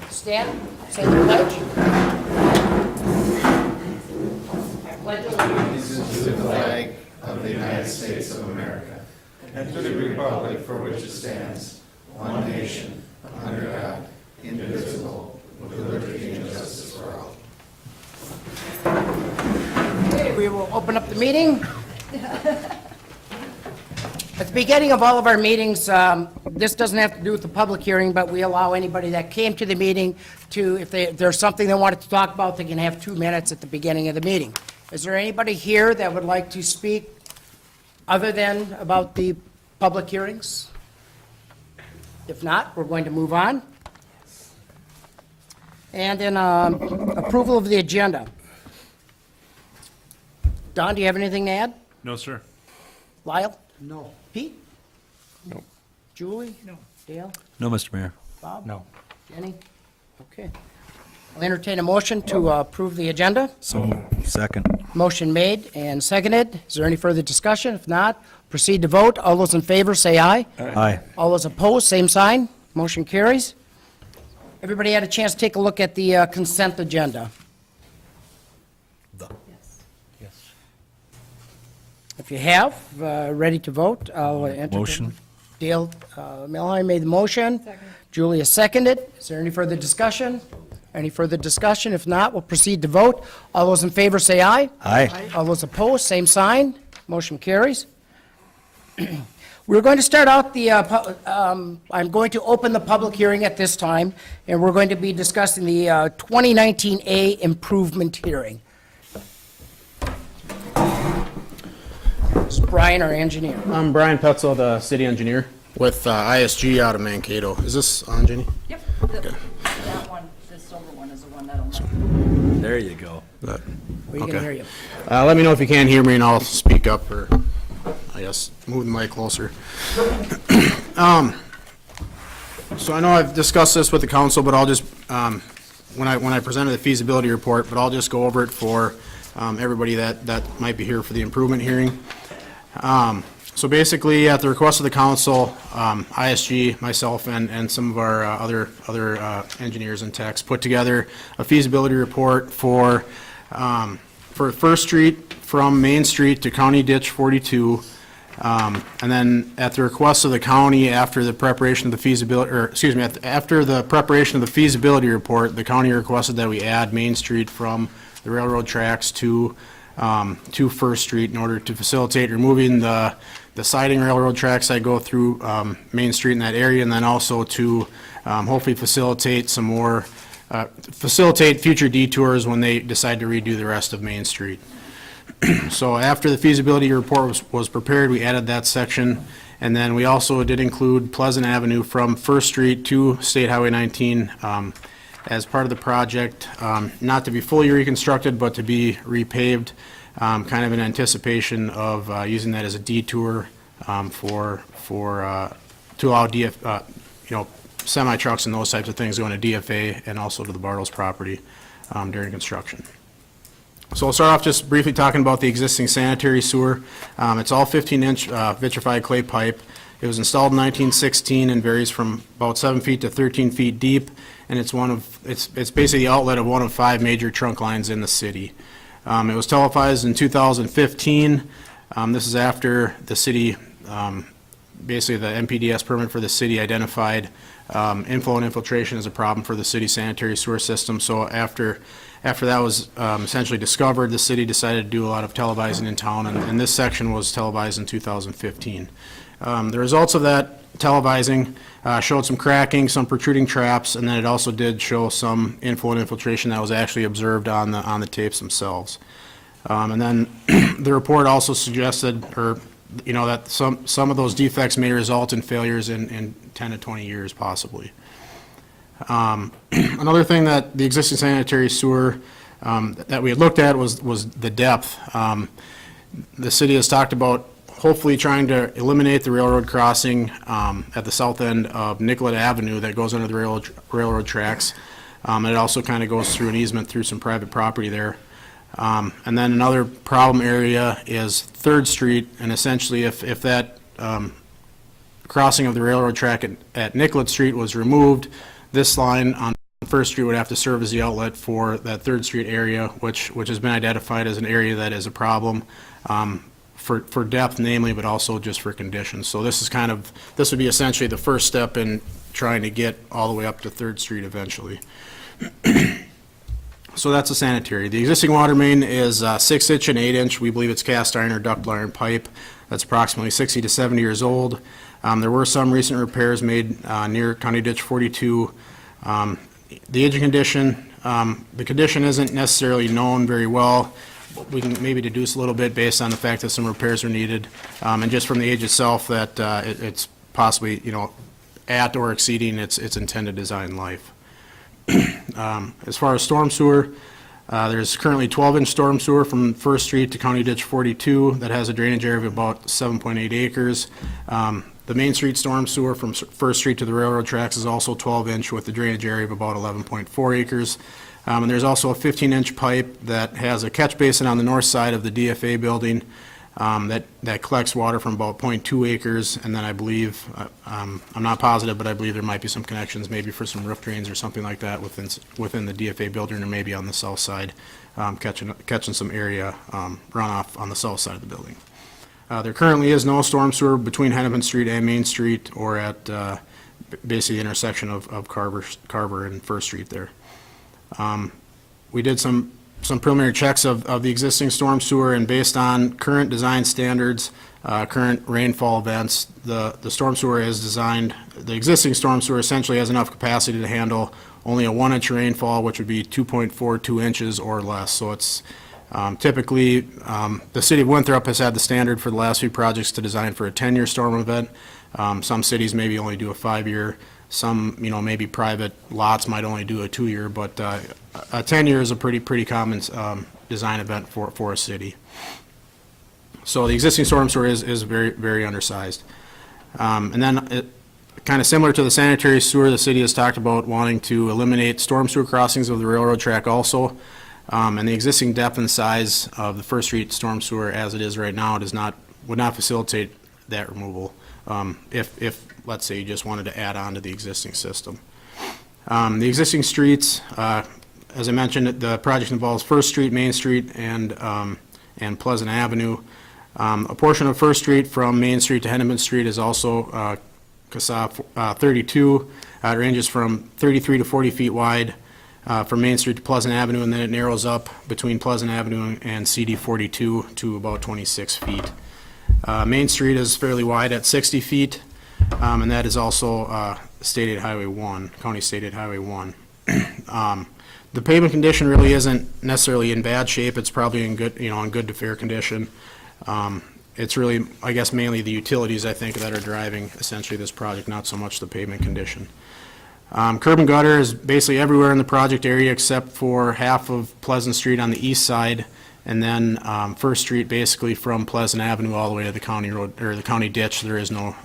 Stand, say the pledge. I pledge allegiance To the flag of the United States of America, and to the republic for which it stands, one nation, under God, indivisible, with liberty and justice for all. Okay, we will open up the meeting. At the beginning of all of our meetings, this doesn't have to do with the public hearing, but we allow anybody that came to the meeting to, if there's something they wanted to talk about, they can have 2 minutes at the beginning of the meeting. Is there anybody here that would like to speak other than about the public hearings? If not, we're going to move on. And then approval of the agenda. Don, do you have anything to add? No, sir. Lyle? No. Pete? No. Julie? No. Dale? No, Mr. Mayor. Bob? No. Jenny? Okay. I'll entertain a motion to approve the agenda. So, second. Motion made and seconded. Is there any further discussion? If not, proceed to vote. All those in favor, say aye. Aye. All those opposed, same sign. Motion carries. Everybody had a chance to take a look at the consent agenda. Yes. If you have, ready to vote, I'll entertain. Motion. Dale Melham made the motion. Julia seconded. Is there any further discussion? Any further discussion? If not, we'll proceed to vote. All those in favor say aye. Aye. All those opposed, same sign. Motion carries. We're going to start out I'm going to open the public hearing at this time, and we're going to be discussing the 2019A improvement hearing. This is Brian, our engineer. I'm Brian Petzel, the city engineer with ISG out of Mankato. Is this on, Jenny? Yep, that one, this silver one is the one that'll know. There you go. We can hear you. Let me know if you can't hear me and I'll speak up, or I guess move the mic closer. So I know I've discussed this with the council, but I'll just, when I presented the feasibility report, but I'll just go over it for everybody that might be here for the improvement hearing. So basically, at the request of the council, ISG, myself, and some of our other engineers and techs put together a feasibility report for First Street from Main Street to County Ditch 42. And then at the request of the county, after the preparation of the feasibility, or excuse me, after the preparation of the feasibility report, the county requested that we add Main Street from the railroad tracks to First Street in order to facilitate removing the siding railroad tracks that go through Main Street in that area, and then also to hopefully facilitate some more, facilitate future detours when they decide to redo the rest of Main Street. So after the feasibility report was prepared, we added that section, and then we also did include Pleasant Avenue from First Street to State Highway 19 as part of the project, not to be fully reconstructed, but to be repaved, kind of in anticipation of using that as a detour to allow semi trucks and those types of things going to DFA and also to the Bartles property during construction. So I'll start off just briefly talking about the existing sanitary sewer. It's all 15-inch vitrified clay pipe. It was installed in 1916 and varies from about 7 feet to 13 feet deep, and it's basically the outlet of one of 5 major trunk lines in the city. It was televised in 2015. This is after the city, basically the MPDS permit for the city identified inflow and infiltration as a problem for the city sanitary sewer system. So after that was essentially discovered, the city decided to do a lot of televising in town, and this section was televised in 2015. The results of that televising showed some cracking, some protruding traps, and then it also did show some inflow and infiltration that was actually observed on the tapes themselves. And then the report also suggested, that some of those defects may result in failures in 10 to 20 years possibly. Another thing that the existing sanitary sewer that we had looked at was the depth. The city has talked about hopefully trying to eliminate the railroad crossing at the south end of Nicollet Avenue that goes under the railroad tracks. It also kind of goes through an easement through some private property there. And then another problem area is 3rd Street, and essentially if that crossing of the railroad track at Nicollet Street was removed, This line on First Street would have to serve as the outlet for that Third Street area, which has been identified as an area that is a problem for depth namely, but also just for conditions. So this would be essentially the first step in trying to get all the way up to Third Street eventually. So that's a sanitary. The existing water main is 6-inch and 8-inch. We believe it's cast iron or ductile iron pipe that's approximately 60 to 70 years old. There were some recent repairs made near County Ditch 42. The aging condition, the condition isn't necessarily known very well. We can maybe deduce a little bit based on the fact that some repairs are needed, and just from the age itself that it's possibly, at or exceeding its intended design life. As far as storm sewer, there's currently 12-inch storm sewer from First Street to County Ditch 42 that has a drainage area of about 7.8 acres. The Main Street storm sewer from First Street to the railroad tracks is also 12-inch with a drainage area of about 11.4 acres. And there's also a 15-inch pipe that has a catch basin on the north side of the DFA building that collects water from about 0.2 acres. And then I believe, I'm not positive, but I believe there might be some connections maybe for some roof drains or something like that within the DFA building or maybe on the south side, catching some area runoff on the south side of the building. There currently is no storm sewer between Hennepin Street and Main Street or at basically the intersection of Carver and First Street there. We did some preliminary checks of the existing storm sewer, and based on current design standards, current rainfall events, the storm sewer is designed, the existing storm sewer essentially has enough capacity to handle only a 1-inch rainfall, which would be 2.42 inches or less. So it's typically, the city of Winthrop has had the standard for the last few projects to design for a 10-year storm event. Some cities maybe only do a 5-year. Some, maybe private lots might only do a 2-year, but a 10-year is a pretty common design event for a city. So the existing storm sewer is very, very undersized. And then kind of similar to the sanitary sewer, the city has talked about wanting to eliminate storm sewer crossings of the railroad track also. And the existing depth and size of the First Street storm sewer as it is right now would not facilitate that removal if let's say you just wanted to add on to the existing system. The existing streets, as I mentioned, the project involves First Street, Main Street, and Pleasant Avenue. A portion of First Street from Main Street to Hennepin Street is also CASA 32. It ranges from 33 to 40 feet wide from Main Street to Pleasant Avenue, and then it narrows up between Pleasant Avenue and CD 42 to about 26 feet. Main Street is fairly wide at 60 feet, and that is also State Aid Highway 1, County State Aid Highway 1. The pavement condition really isn't necessarily in bad shape. It's probably in good, in good to fair condition. It's really, I guess, mainly the utilities, I think, that are driving essentially this project, not so much the pavement condition. Curb and gutter is basically everywhere in the project area except for half of Pleasant Street on the east side, and then First Street basically from Pleasant Avenue all the way to the county road or the county ditch. There is no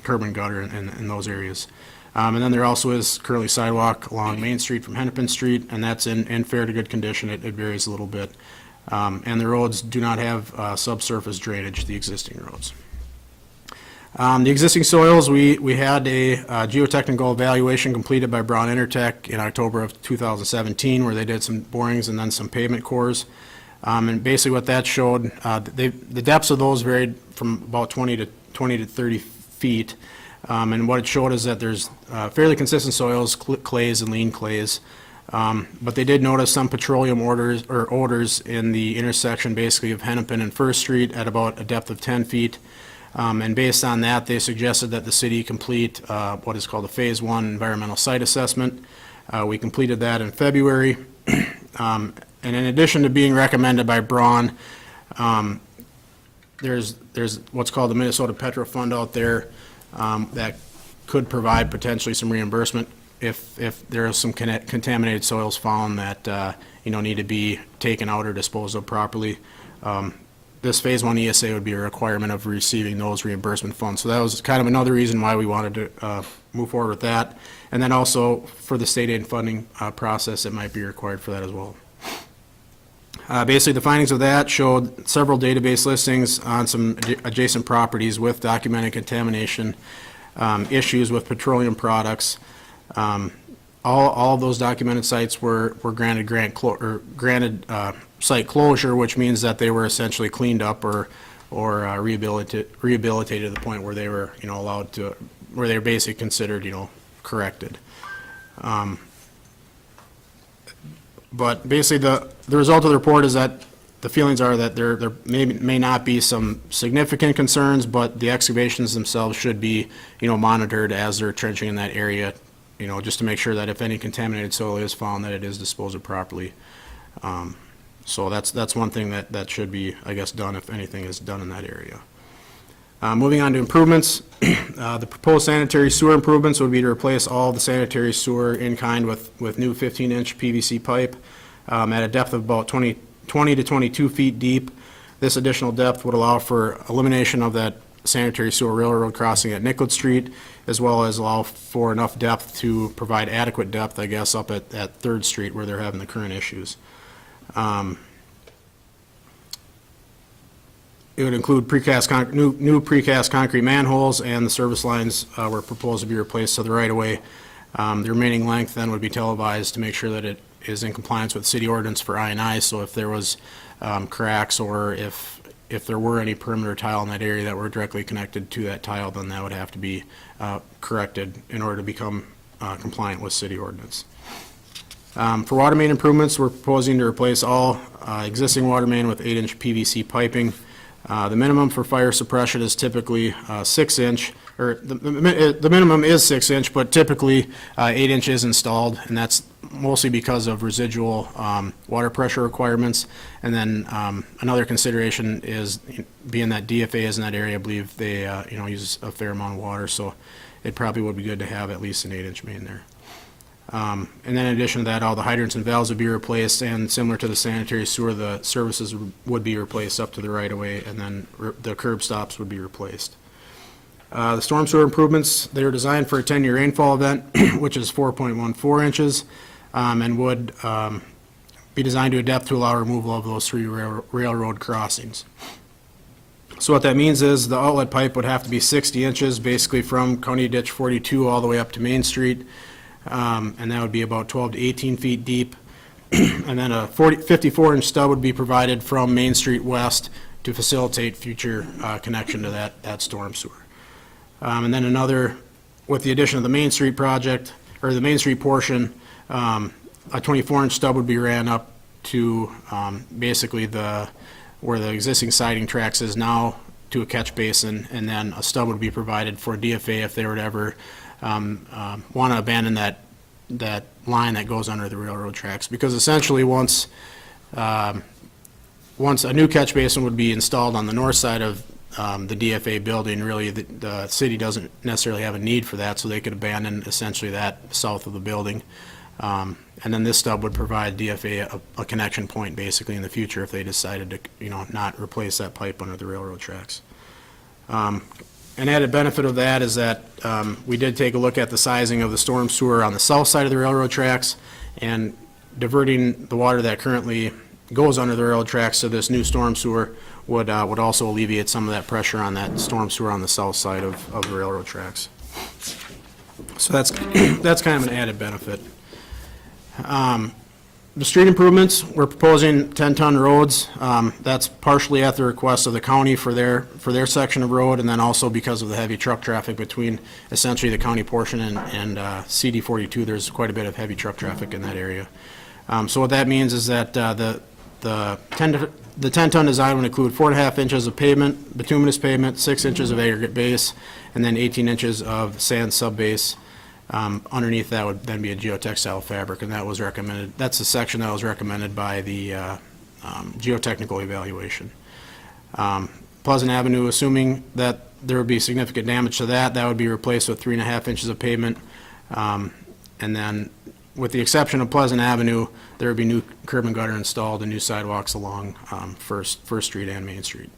curb and gutter in those areas. And then there also is currently sidewalk along Main Street from Hennepin Street, and that's in fair to good condition. It varies a little bit. And the roads do not have subsurface drainage, the existing roads. The existing soils, we had a geotechnical evaluation completed by Brown Intertech in October of 2017, where they did some borings and then some pavement cores. And basically what that showed, the depths of those varied from about 20 to 30 feet. And what it showed is that there's fairly consistent soils, clays and lean clays. But they did notice some petroleum odors in the intersection basically of Hennepin and First Street at about a depth of 10 feet. And based on that, they suggested that the city complete what is called a Phase 1 environmental site assessment. We completed that in February. And in addition to being recommended by Braun, there's what's called the Minnesota Petro Fund out there that could provide potentially some reimbursement if there are some contaminated soils found that need to be taken out or disposed of properly. This Phase 1 ESA would be a requirement of receiving those reimbursement funds. So that was kind of another reason why we wanted to move forward with that. And then also for the state aid funding process, it might be required for that as well. Basically, the findings of that showed several database listings on some adjacent properties with documented contamination issues with petroleum products. all of those documented sites were granted site closure, which means that they were essentially cleaned up or rehabilitated to the point where they were, allowed to, where they were basically considered, corrected. But basically, the result of the report is that the feelings are that there may not be some significant concerns, but the excavations themselves should be, monitored as they're trenching in that area, just to make sure that if any contaminated soil is found, that it is disposed of properly. So that's one thing that should be, I guess, done if anything is done in that area. Moving on to improvements, the proposed sanitary sewer improvements would be to replace all the sanitary sewer in kind with new 15-inch PVC pipe at a depth of about 20 to 22 feet deep. This additional depth would allow for elimination of that sanitary sewer railroad crossing at Nicollet Street, as well as allow for enough depth to provide adequate depth, I guess, up at 3rd Street where they're having the current issues. It would include new precast concrete manholes, and the service lines were proposed to be replaced to the right-of-way. The remaining length then would be televised to make sure that it is in compliance with city ordinance for I&I, so if there was cracks or if there were any perimeter tile in that area that were directly connected to that tile, then that would have to be corrected in order to become compliant with city ordinance. For water main improvements, we're proposing to replace all existing water main with 8-inch PVC piping. The minimum for fire suppression is typically 6-inch, or the minimum is 6-inch, but typically 8-inch is installed, and that's mostly because of residual water pressure requirements. And then another consideration is, being that DFA is in that area, I believe they use a fair amount of water, so it probably would be good to have at least an 8-inch main there. And then in addition to that, all the hydrants and valves would be replaced, and similar to the sanitary sewer, the services would be replaced up to the right-of-way, and then the curb stops would be replaced. The storm sewer improvements, they were designed for a 10-year rainfall event, which is 4.14 inches, and would be designed to a depth to allow removal of those 3 railroad crossings. So what that means is the outlet pipe would have to be 60 inches, basically from County Ditch 42 all the way up to Main Street. And that would be about 12 to 18 feet deep. And then a 54-inch stub would be provided from Main Street west to facilitate future connection to that storm sewer. And then another, with the addition of the Main Street project, or the Main Street portion, a 24-inch stub would be ran up to basically where the existing siding tracks is now, to a catch basin, and then a stub would be provided for DFA if they were to ever want to abandon that line that goes under the railroad tracks. Because essentially, once a new catch basin would be installed on the north side of the DFA building, really the city doesn't necessarily have a need for that, so they could abandon essentially that south of the building. And then this stub would provide DFA a connection point basically in the future if they decided to, not replace that pipe under the railroad tracks. An added benefit of that is that we did take a look at the sizing of the storm sewer on the south side of the railroad tracks, and diverting the water that currently goes under the railroad tracks to this new storm sewer would also alleviate some of that pressure on that storm sewer on the south side of the railroad tracks. So that's kind of an added benefit. The street improvements, we're proposing 10-ton roads. That's partially at the request of the county for their section of road, and then also because of the heavy truck traffic between essentially the county portion and CD 42. There's quite a bit of heavy truck traffic in that area. So what that means is that the 10-ton design would include 4.5 inches of pavement, bituminous pavement, 6 inches of aggregate base, and then 18 inches of sand subbase. Underneath that would then be a geotextile fabric, and that was recommended. That's the section that was recommended by the geotechnical evaluation. Pleasant Avenue, assuming that there would be significant damage to that would be replaced with 3.5 inches of pavement. And then, with the exception of Pleasant Avenue, there would be new curb and gutter installed and new sidewalks along First Street and Main Street.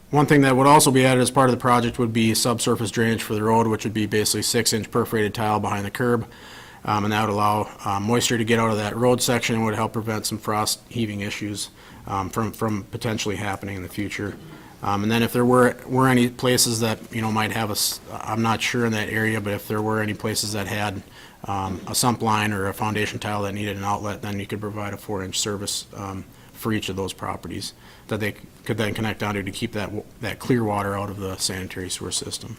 One thing that would also be added as part of the project would be subsurface drainage for the road, which would be basically 6-inch perforated tile behind the curb. And that would allow moisture to get out of that road section and would help prevent some frost heaving issues from potentially happening in the future. And then if there were any places that, might have I'm not sure in that area, but if there were any places that had a sump line or a foundation tile that needed an outlet, then you could provide a 4-inch service for each of those properties that they could then connect onto to keep that clear water out of the sanitary sewer system.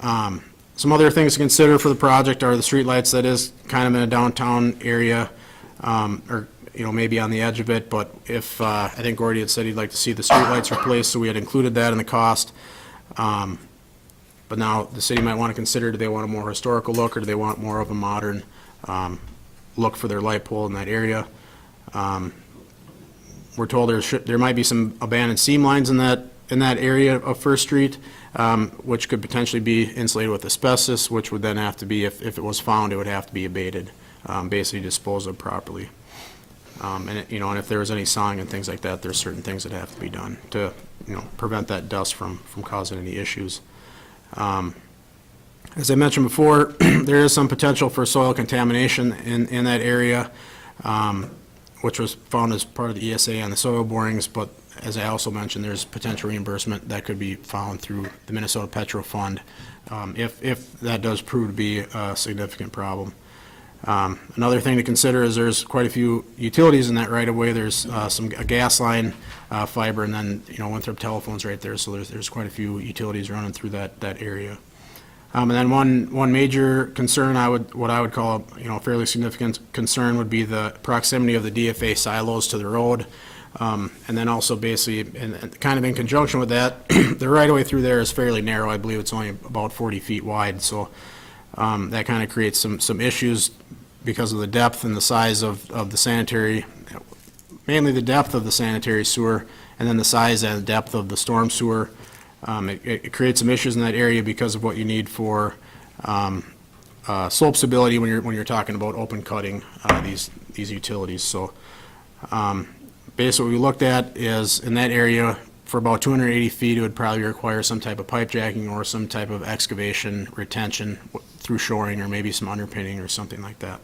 Some other things to consider for the project are the streetlights. That is kind of in a downtown area, or maybe on the edge of it, but if, I think Gordy had said he'd like to see the streetlights replaced, so we had included that in the cost. But now the city might want to consider, do they want a more historical look, or do they want more of a modern look for their light pole in that area? We're told there might be some abandoned seam lines in that area of First Street, which could potentially be insulated with asbestos, which would then have to be, if it was found, it would have to be abated, basically disposed of properly. And if there was any sawing and things like that, there's certain things that have to be done to, prevent that dust from causing any issues. As I mentioned before, there is some potential for soil contamination in that area, which was found as part of the ESA on the soil borings, but as I also mentioned, there's potential reimbursement that could be found through the Minnesota Petro Fund, if that does prove to be a significant problem. Another thing to consider is there's quite a few utilities in that right of way. There's a gas line, fiber, and then Winthrop Telephone's right there. So there's quite a few utilities running through that area. And then one major concern, what I would call a fairly significant concern, would be the proximity of the DFA silos to the road. And then also basically, and kind of in conjunction with that, the right of way through there is fairly narrow. I believe it's only about 40 feet wide. So that kind of creates some issues because of the depth and the size of the sanitary, mainly the depth of the sanitary sewer, and then the size and depth of the storm sewer. It creates some issues in that area because of what you need for slope stability when you're talking about open cutting these utilities. So basically what we looked at is in that area, for about 280 feet, it would probably require some type of pipe jacking or some type of excavation retention through shoring, or maybe some underpinning or something like that.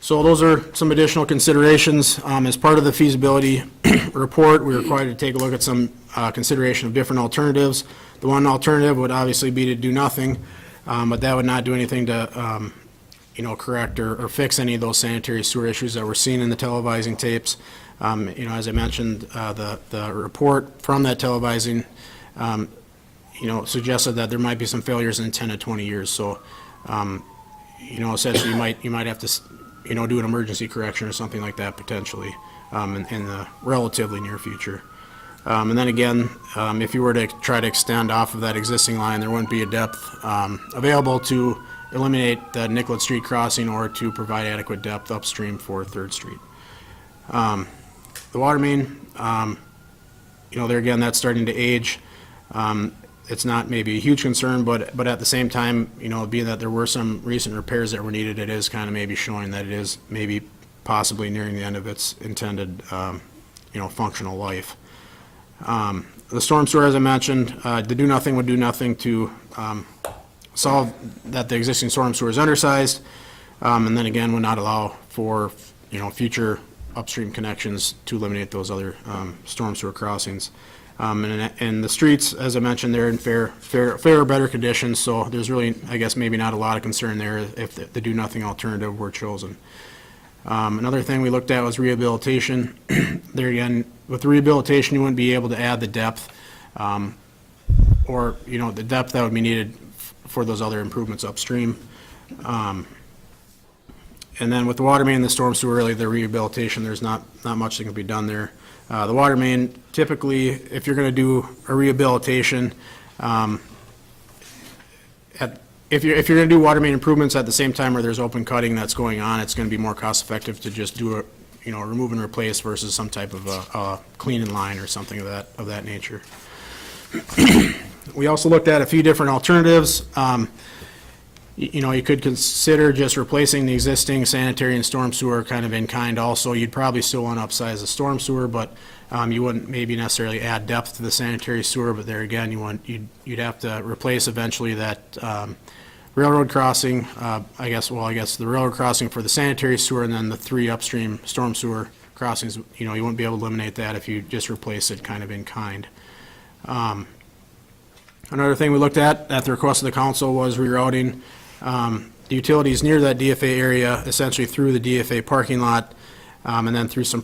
So those are some additional considerations. As part of the feasibility report, we were required to take a look at some consideration of different alternatives. The one alternative would obviously be to do nothing, but that would not do anything to correct or fix any of those sanitary sewer issues that we're seeing in the televising tapes. As I mentioned, the report from that televising, suggested that there might be some failures in 10 to 20 years. So, essentially you might have to, do an emergency correction or something like that potentially in the relatively near future. And then again, if you were to try to extend off of that existing line, there wouldn't be a depth available to eliminate the Nicollet Street crossing or to provide adequate depth upstream for 3rd Street. The water main, there again, that's starting to age. It's not maybe a huge concern, but at the same time, being that there were some recent repairs that were needed, it is kind of maybe showing that it is maybe possibly nearing the end of its intended, functional life. The storm sewer, as I mentioned, the do nothing would do nothing to solve that the existing storm sewer is undersized, and then again would not allow for future upstream connections to eliminate those other storm sewer crossings. And the streets, as I mentioned, they're in fair or better conditions, so there's really, I guess, maybe not a lot of concern there if the do nothing alternative were chosen. Another thing we looked at was rehabilitation. There again, with rehabilitation, you wouldn't be able to add the depth, or the depth that would be needed for those other improvements upstream. And then with the water main and the storm sewer, really the rehabilitation, there's not much that can be done there. The water main, typically, if you're going to do a rehabilitation, if you're going to do water main improvements at the same time where there's open cutting that's going on, it's going to be more cost effective to just do a remove and replace versus some type of a clean in line or something of that nature. We also looked at a few different alternatives. You could consider just replacing the existing sanitary and storm sewer kind of in kind also. You'd probably still want to upsize the storm sewer, but you wouldn't maybe necessarily add depth to the sanitary sewer, but there again, you'd have to replace eventually that railroad crossing, I guess the railroad crossing for the sanitary sewer, and then the 3 upstream storm sewer crossings, you wouldn't be able to eliminate that if you just replace it kind of in kind. Another thing we looked at the request of the council, was rerouting the utilities near that DFA area, essentially through the DFA parking lot, and then through some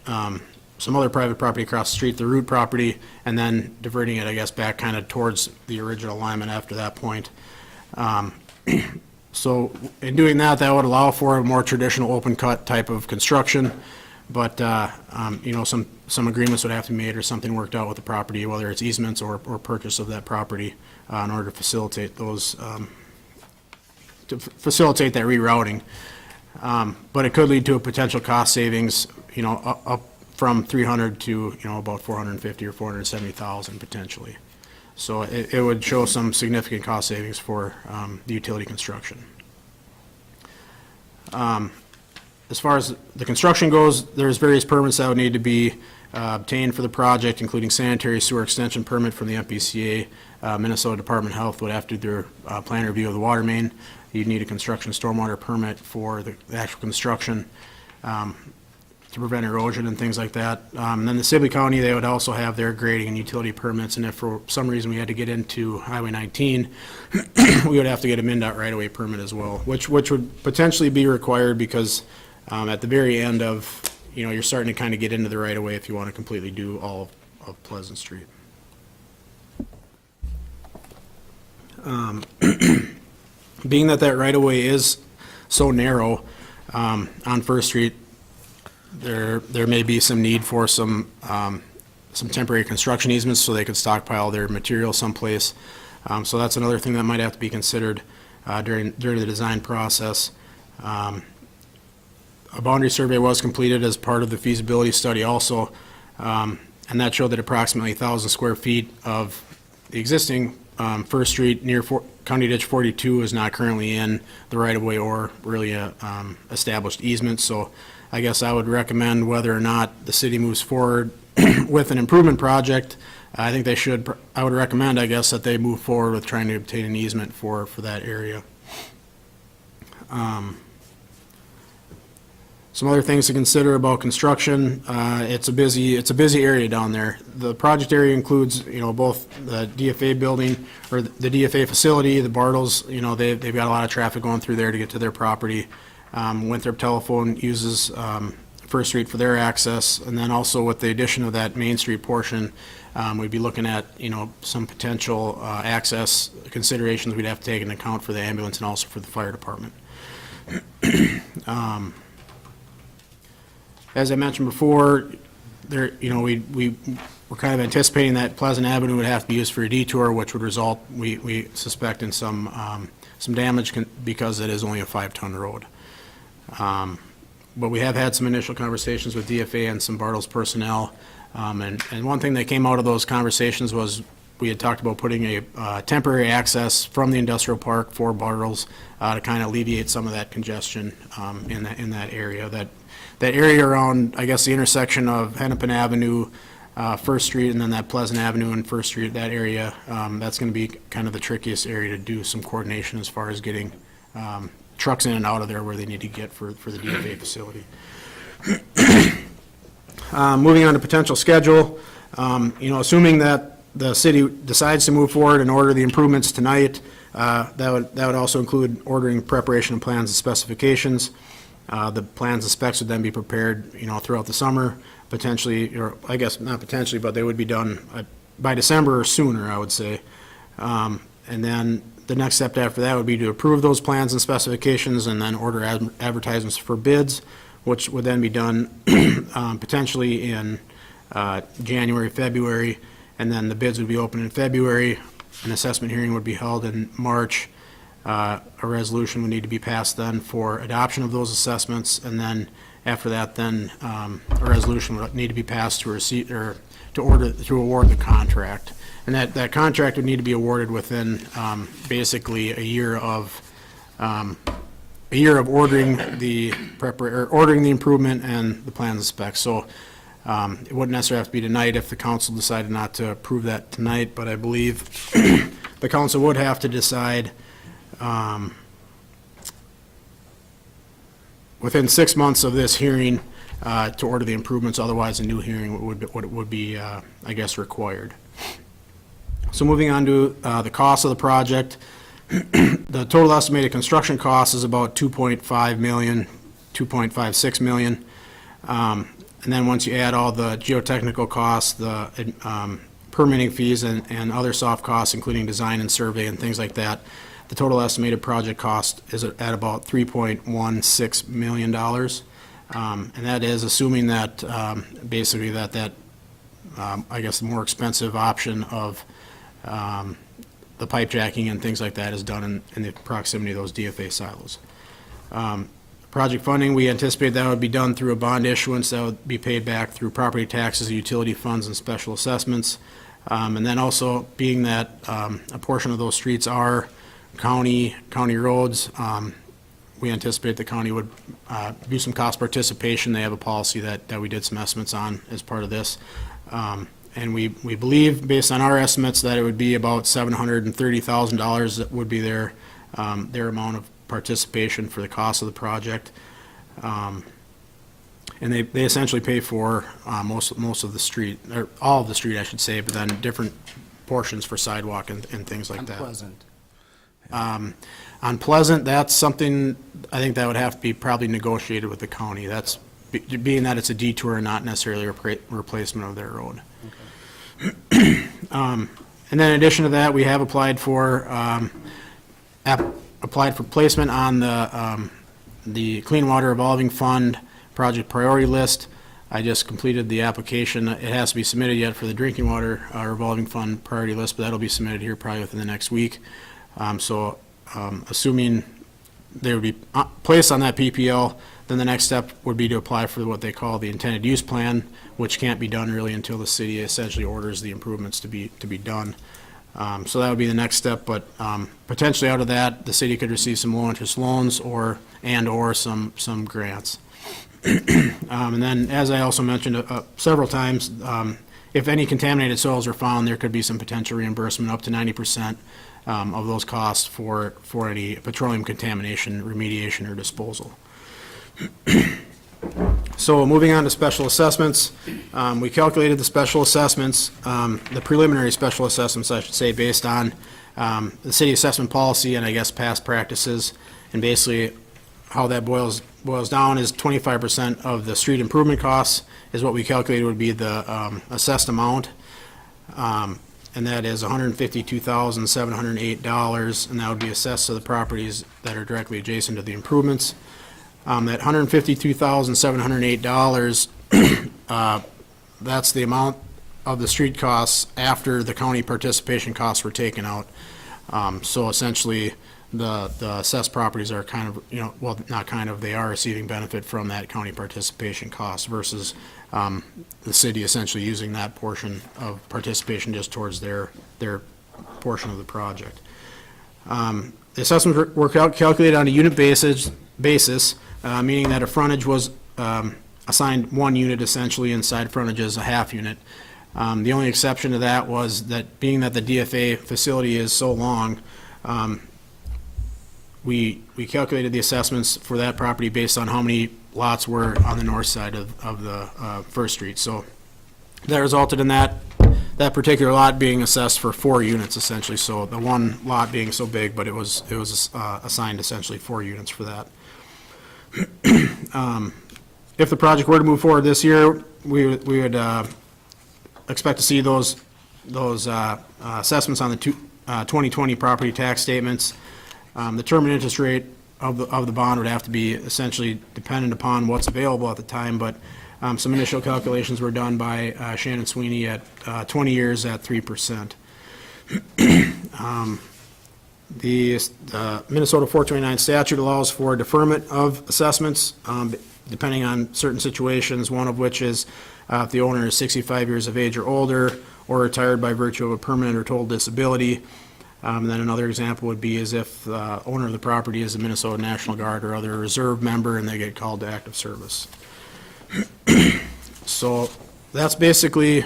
other private property across the street, the root property, and then diverting it, I guess, back kind of towards the original alignment after that point. So in doing that, that would allow for a more traditional open cut type of construction, but, some agreements would have to be made or something worked out with the property, whether it's easements or purchase of that property, in order to facilitate those, to facilitate that rerouting. But it could lead to a potential cost savings, up from 300 to, about 450 or 470,000 potentially. So it would show some significant cost savings for the utility construction. As far as the construction goes, there's various permits that would need to be obtained for the project, including sanitary sewer extension permit from the MPCA. Minnesota Department of Health would have to do their plan review of the water main. You'd need a construction stormwater permit for the actual construction to prevent erosion and things like that. And then the Sibley County, they would also have their grading and utility permits, and if for some reason we had to get into Highway 19, we would have to get a MnDOT right-of-way permit as well, which would potentially be required because at the very end of, you're starting to kind of get into the right-of-way if you want to completely do all of Pleasant Street. Being that right-of-way is so narrow on First Street, there may be some need for some temporary construction easements so they could stockpile their material someplace. So that's another thing that might have to be considered during the design process. A boundary survey was completed as part of the feasibility study also, and that showed that approximately 1,000 square feet of the existing First Street near County Ditch 42 is not currently in the right-of-way or really established easement. So I guess I would recommend, whether or not the city moves forward with an improvement project, I think I would recommend, I guess, that they move forward with trying to obtain an easement for that area. Some other things to consider about construction. It's a busy area down there. The project area includes, both the DFA building or the DFA facility, the Bartles, they've got a lot of traffic going through there to get to their property. Winthrop Telephone uses First Street for their access, and then also with the addition of that Main Street portion, we'd be looking at, some potential access considerations we'd have to take into account for the ambulance and also for the fire department. As I mentioned before, we're kind of anticipating that Pleasant Avenue would have to be used for a detour, which would result, we suspect, in some damage because it is only a 5-ton road. But we have had some initial conversations with DFA and some Bartles personnel, and one thing that came out of those conversations was we had talked about putting a temporary access from the industrial park for Bartles to kind of alleviate some of that congestion in that area. That area around, I guess, the intersection of Hennepin Avenue, First Street, and then that Pleasant Avenue and First Street, that area, that's going to be kind of the trickiest area to do some coordination as far as getting trucks in and out of there where they need to get for the DFA facility. Moving on to potential schedule, assuming that the city decides to move forward and order the improvements tonight, that would also include ordering preparation of plans and specifications. The plans and specs would then be prepared, throughout the summer, potentially, or I guess not potentially, but they would be done by December or sooner, I would say. And then the next step after that would be to approve those plans and specifications and then order advertisements for bids, which would then be done potentially in January, February, and then the bids would be open in February. An assessment hearing would be held in March. A resolution would need to be passed then for adoption of those assessments, and then after that, then a resolution would need to be passed to award the contract, and that contract would need to be awarded within basically a year of ordering the improvement and the plans and specs. So it wouldn't necessarily have to be tonight if the council decided not to approve that tonight, but I believe the council would have to decide within 6 months of this hearing to order the improvements, otherwise a new hearing would be, I guess, required. So moving on to the cost of the project, the total estimated construction cost is about $2.5 million, $2.56 million. And then once you add all the geotechnical costs, the permitting fees and other soft costs, including design and survey and things like that, the total estimated project cost is at about $3.16 million. And that is assuming that basically that I guess the more expensive option of the pipe jacking and things like that is done in the proximity of those DFA silos. Project funding, we anticipate that would be done through a bond issuance that would be paid back through property taxes, utility funds, and special assessments. And then also, being that a portion of those streets are county roads, we anticipate the county would do some cost participation. They have a policy that we did some estimates on as part of this. And we believe, based on our estimates, that it would be about $730,000 that would be their amount of participation for the cost of the project. And they essentially pay for most of the street, or all of the street, I should say, but then different portions for sidewalk and things like that. Unpleasant. On Pleasant, that's something, I think that would have to be probably negotiated with the county. That's, being that it's a detour and not necessarily a replacement of their road. And then in addition to that, we have applied for placement on the Clean Water Evolving Fund project priority list. I just completed the application. It has to be submitted yet for the Drinking Water Revolving Fund priority list, but that'll be submitted here probably within the next week. Assuming they would be placed on that PPL, then the next step would be to apply for what they call the intended use plan, which can't be done really until the city essentially orders the improvements to be done. So that would be the next step, but potentially out of that, the city could receive some low-interest loans or some grants. And then, as I also mentioned several times, if any contaminated soils are found, there could be some potential reimbursement up to 90% of those costs for any petroleum contamination, remediation, or disposal. So moving on to special assessments, we calculated the special assessments, the preliminary special assessments, I should say, based on the city assessment policy and I guess past practices. And basically how that boils down is 25% of the street improvement costs is what we calculated would be the assessed amount. And that is $152,708, and that would be assessed to the properties that are directly adjacent to the improvements. That $152,708, that's the amount of the street costs after the county participation costs were taken out. So essentially, the assessed properties are kind of, well, not kind of, they are receiving benefit from that county participation cost versus the city essentially using that portion of participation just towards their portion of the project. The assessments were calculated on a unit basis, meaning that a frontage was assigned 1 unit essentially, and side frontage is a half unit. The only exception to that was that being that the DFA facility is so long, we calculated the assessments for that property based on how many lots were on the north side of the First Street. So that resulted in that particular lot being assessed for 4 units essentially. So the one lot being so big, but it was assigned essentially 4 units for that. If the project were to move forward this year, we would expect to see those assessments on the 2020 property tax statements. The term and interest rate of the bond would have to be essentially dependent upon what's available at the time, but some initial calculations were done by Shannon Sweeney at 20 years at 3%. The Minnesota 429 statute allows for deferment of assessments depending on certain situations, one of which is if the owner is 65 years of age or older or retired by virtue of a permanent or total disability. And then another example would be is if the owner of the property is a Minnesota National Guard or other reserve member and they get called to active service. So that's basically,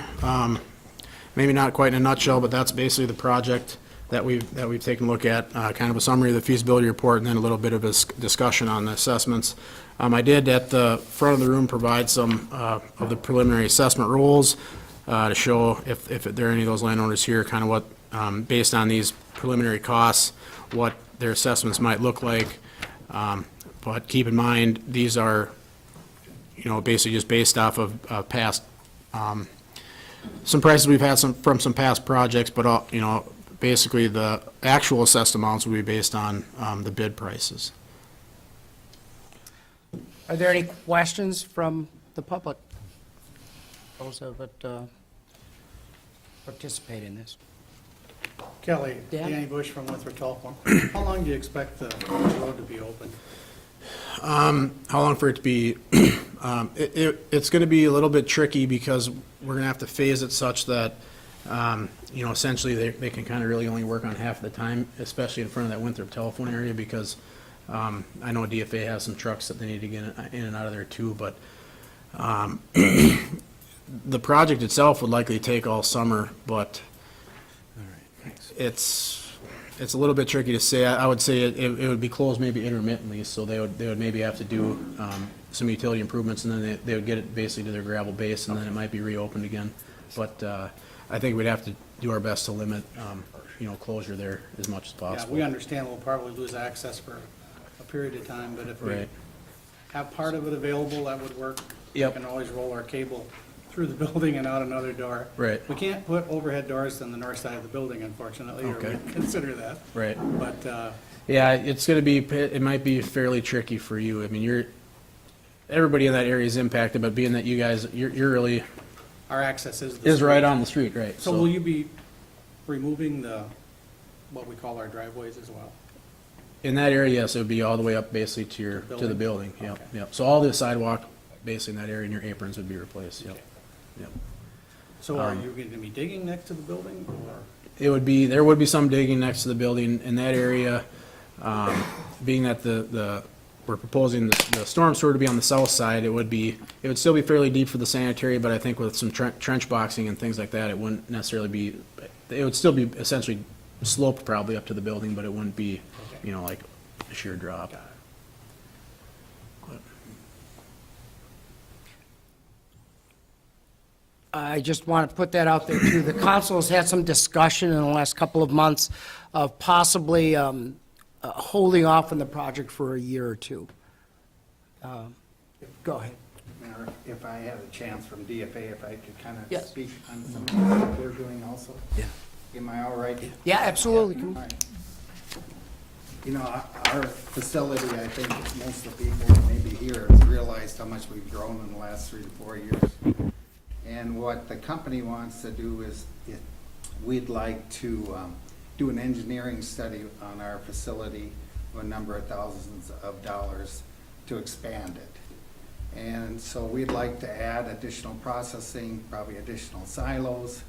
maybe not quite in a nutshell, but that's basically the project. that we've taken a look at, kind of a summary of the feasibility report, and then a little bit of a discussion on the assessments. I did, at the front of the room, provide some of the preliminary assessment rules to show if there are any of those landowners here, kind of what, based on these preliminary costs, what their assessments might look like. But keep in mind, these are, basically just based off of past, some prices we've had from some past projects, but, basically the actual assessed amounts will be based on the bid prices. Are there any questions from the public? Those that would participate in this? Kelly, Dan? Danny Bush from Winthrop Telephone. How long do you expect the road to be open? How long for it to be? It's going to be a little bit tricky because we're going to have to phase it such that, essentially they can kind of really only work on half of the time, especially in front of that Winthrop telephone area, because I know DFA has some trucks that they need to get in and out of there too, but the project itself would likely take all summer, but it's a little bit tricky to say. I would say it would be closed maybe intermittently, so they would maybe have to do some utility improvements, and then they would get it basically to their gravel base, and then it might be reopened again. But I think we'd have to do our best to limit, closure there as much as Yeah, possible. we understand we'll probably lose access for a period of time, but if we Right. have part of it available, that would work. Yep. We can always roll our cable through the building and out another door. Right. We can't put overhead doors on the north side of the building, unfortunately, or Okay. we'd consider that. Right. But, Yeah, it's going to be, it might be fairly tricky for you. I mean, everybody in that area is impacted, but being that you guys, you're really, our access is the is right street. on the street, right? So will you be removing what we call our driveways as well? In that area, yes, it would be all the way up basically to the building, yep, Okay. yep. So all the sidewalk, basically in that area, and your aprons would be replaced, yep, yep. So are you going to be digging next to the building, or? There would be some digging next to the building in that area, being that we're proposing the storm sewer to be on the south side, it would still be fairly deep for the sanitary, but I think with some trench boxing and things like that, it wouldn't necessarily be, it would still be essentially sloped probably up to the building, but it wouldn't be, like a sheer drop. I just want to put that out there too. The council has had some discussion in the last couple of months of possibly holding off on the project for a year or two. Go ahead. Mayor, if I had a chance from DFA, if I could kind of Yes. speak on some of what they're doing also? Yeah. Am I all right? Yeah, absolutely. All right. Our facility, I think most of the people maybe here have realized how much we've grown in the last 3 to 4 years. And what the company wants to do is, we'd like to do an engineering study on our facility of a number of thousands of dollars to expand it. And so we'd like to add additional processing, probably additional silos,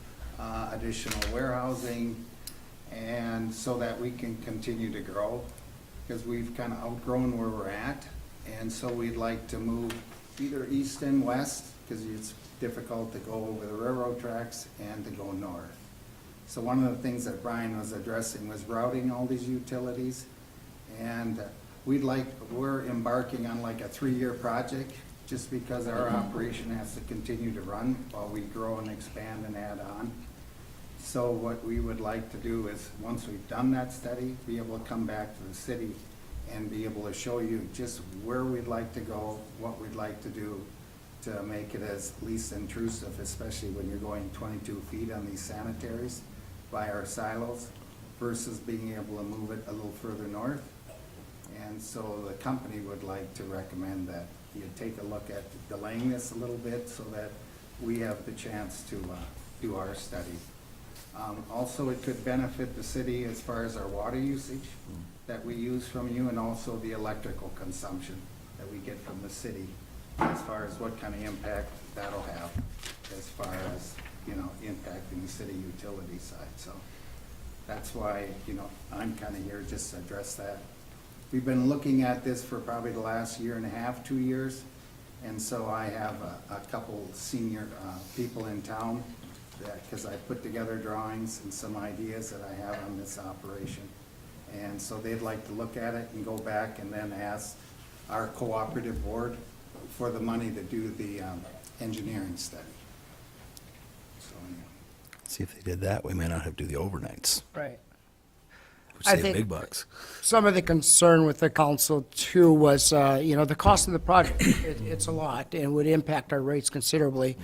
additional warehousing, and so that we can continue to grow, because we've kind of outgrown where we're at. And so we'd like to move either east and west, because it's difficult to go over the railroad tracks, and to go north. So one of the things that Brian was addressing was routing all these utilities. And we're embarking on like a 3-year project, just because our operation has to continue to run while we grow and expand and add on. So what we would like to do is, once we've done that study, be able to come back to the city and be able to show you just where we'd like to go, what we'd like to do to make it as least intrusive, especially when you're going 22 feet on these sanitaries by our silos, versus being able to move it a little further north. And so the company would like to recommend that you take a look at delaying this a little bit so that we have the chance to do our study. Also, it could benefit the city as far as our water usage that we use from you, and also the electrical consumption that we get from the city, as far as what kind of impact that'll have as far as, impacting the city utility side. So that's why, I'm kind of here just to address that. We've been looking at this for probably the last 1.5, 2 years. And so I have a couple senior people in town because I put together drawings and some ideas that I have on this operation. And so they'd like to look at it and go back and then ask our cooperative board for the money to do the engineering study. So, anyway. See, if they did that, we may not have to do the overnights, Right. which I save think- big bucks. Some of the concern with the council too was, the cost of the project. It's a lot and would impact our rates considerably.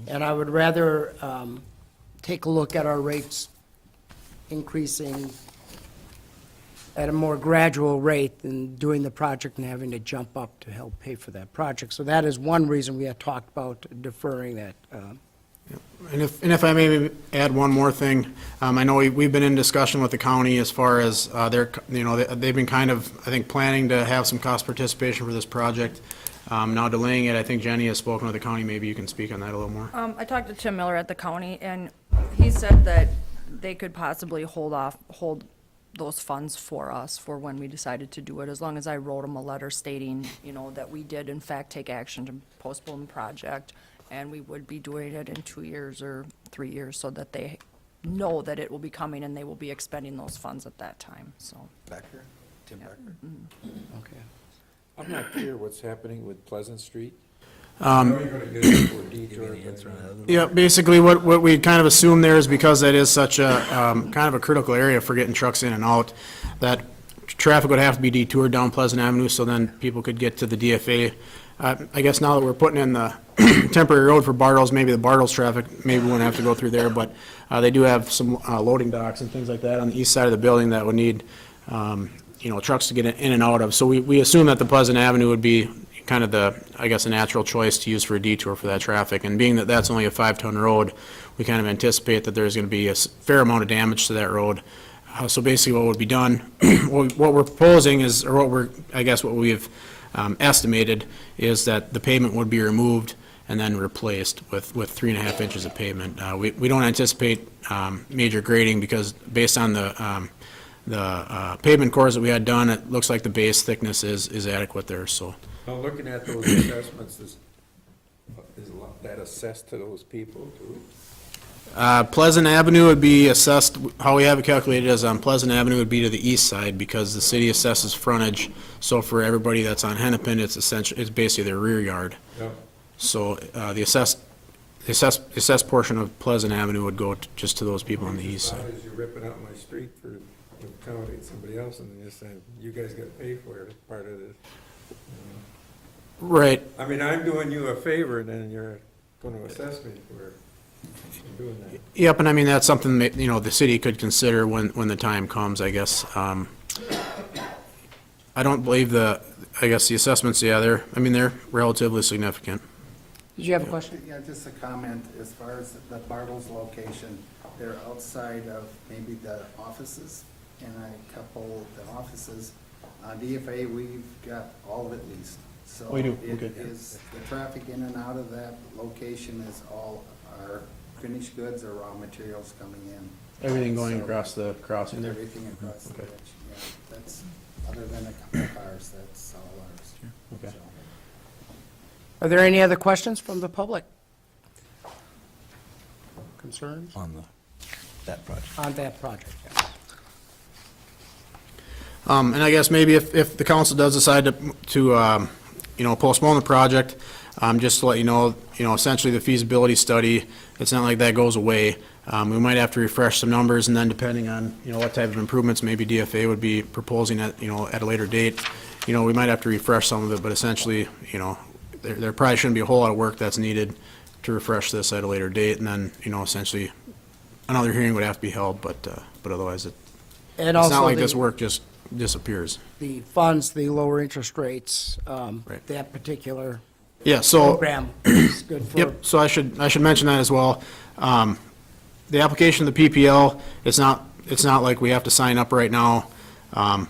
And I would rather take a look at our rates increasing at a more gradual rate than doing the project and having to jump up to help pay for that project. So that is one reason we had talked about deferring that. And if I may add one more thing, I know we've been in discussion with the county as far as they've been kind of, I think, planning to have some cost participation for this project. Now delaying it, I think Jenny has spoken with the county, maybe you can speak on that a little more. I talked to Tim Miller at the county, and he said that they could possibly hold those funds for us for when we decided to do it, as long as I wrote them a letter stating, that we did in fact take action to postpone the project, and we would be doing it in 2 years or 3 years, so that they know that it will be coming and they will be expending those funds at that time, so. Becker? Tim Becker? Okay. I'm not clear what's happening with Pleasant Street. Um, How are you gonna get it for detour? Yeah, basically what we kind of assume there is because that is such a, kind of a critical area for getting trucks in and out, that traffic would have to be detoured down Pleasant Avenue so then people could get to the DFA. I guess now that we're putting in the temporary road for Bartles, maybe the Bartles traffic, maybe we wouldn't have to go through there, but they do have some loading docks and things like that on the east side of the building that would need, trucks to get in and out of. So we assume that the Pleasant Avenue would be kind of the, I guess, a natural choice to use for a detour for that traffic. And being that that's only a 5-ton road, we kind of anticipate that there's going to be a fair amount of damage to that road. So basically what would be done, what we're proposing is, or what we've estimated is that the pavement would be removed and then replaced with 3.5 inches of pavement. We don't anticipate major grading because based on the pavement cores that we had done, it looks like the base thickness is adequate there, so. Now, looking at those assessments, is a lot that assessed to those people too? Pleasant Avenue would be assessed, how we have it calculated is on Pleasant Avenue would be to the east side because the city assesses frontage. So for everybody that's on Hennepin, it's basically their rear yard. Yeah. So the assessed portion of Pleasant Avenue would go just to those people on the east side. As you're ripping out my street for the county and somebody else, and you're saying, you guys gotta pay for it, it's part of this. Right. I mean, I'm doing you a favor, and then you're gonna assess me for doing that. Yep, and I mean, that's something that, the city could consider when the time comes, I guess. I don't believe the assessments, they're relatively significant. Did you have a question? Yeah, just a comment, as far as the Bartles location, they're outside of maybe the offices, and a couple of the offices. DFA, we've got all of it leased. So We do, it okay. is, the traffic in and out of that location is all our finished goods or raw materials coming in. Everything going So- across the crossing there? Everything across the Okay. ditch, yeah, that's, other than a couple of cars, that's all ours. Okay. So. Are there any other questions from the public? Concerns On that project. on that project? And I guess maybe if the council does decide to postpone the project, just to let you know, essentially the feasibility study, it's not like that goes away. We might have to refresh some numbers, and then depending on, what type of improvements maybe DFA would be proposing at a later date, we might have to refresh some of it, but essentially, there probably shouldn't be a whole lot of work that's needed to refresh this at a later date, and then, essentially, another hearing would have to be held, but otherwise it's And not also like this the, work just disappears. the funds, the lower interest rates, Right. that particular Yeah, so. program is good for. Yep, so I should mention that as well. The application of the PPL, it's not like we have to sign up right now. I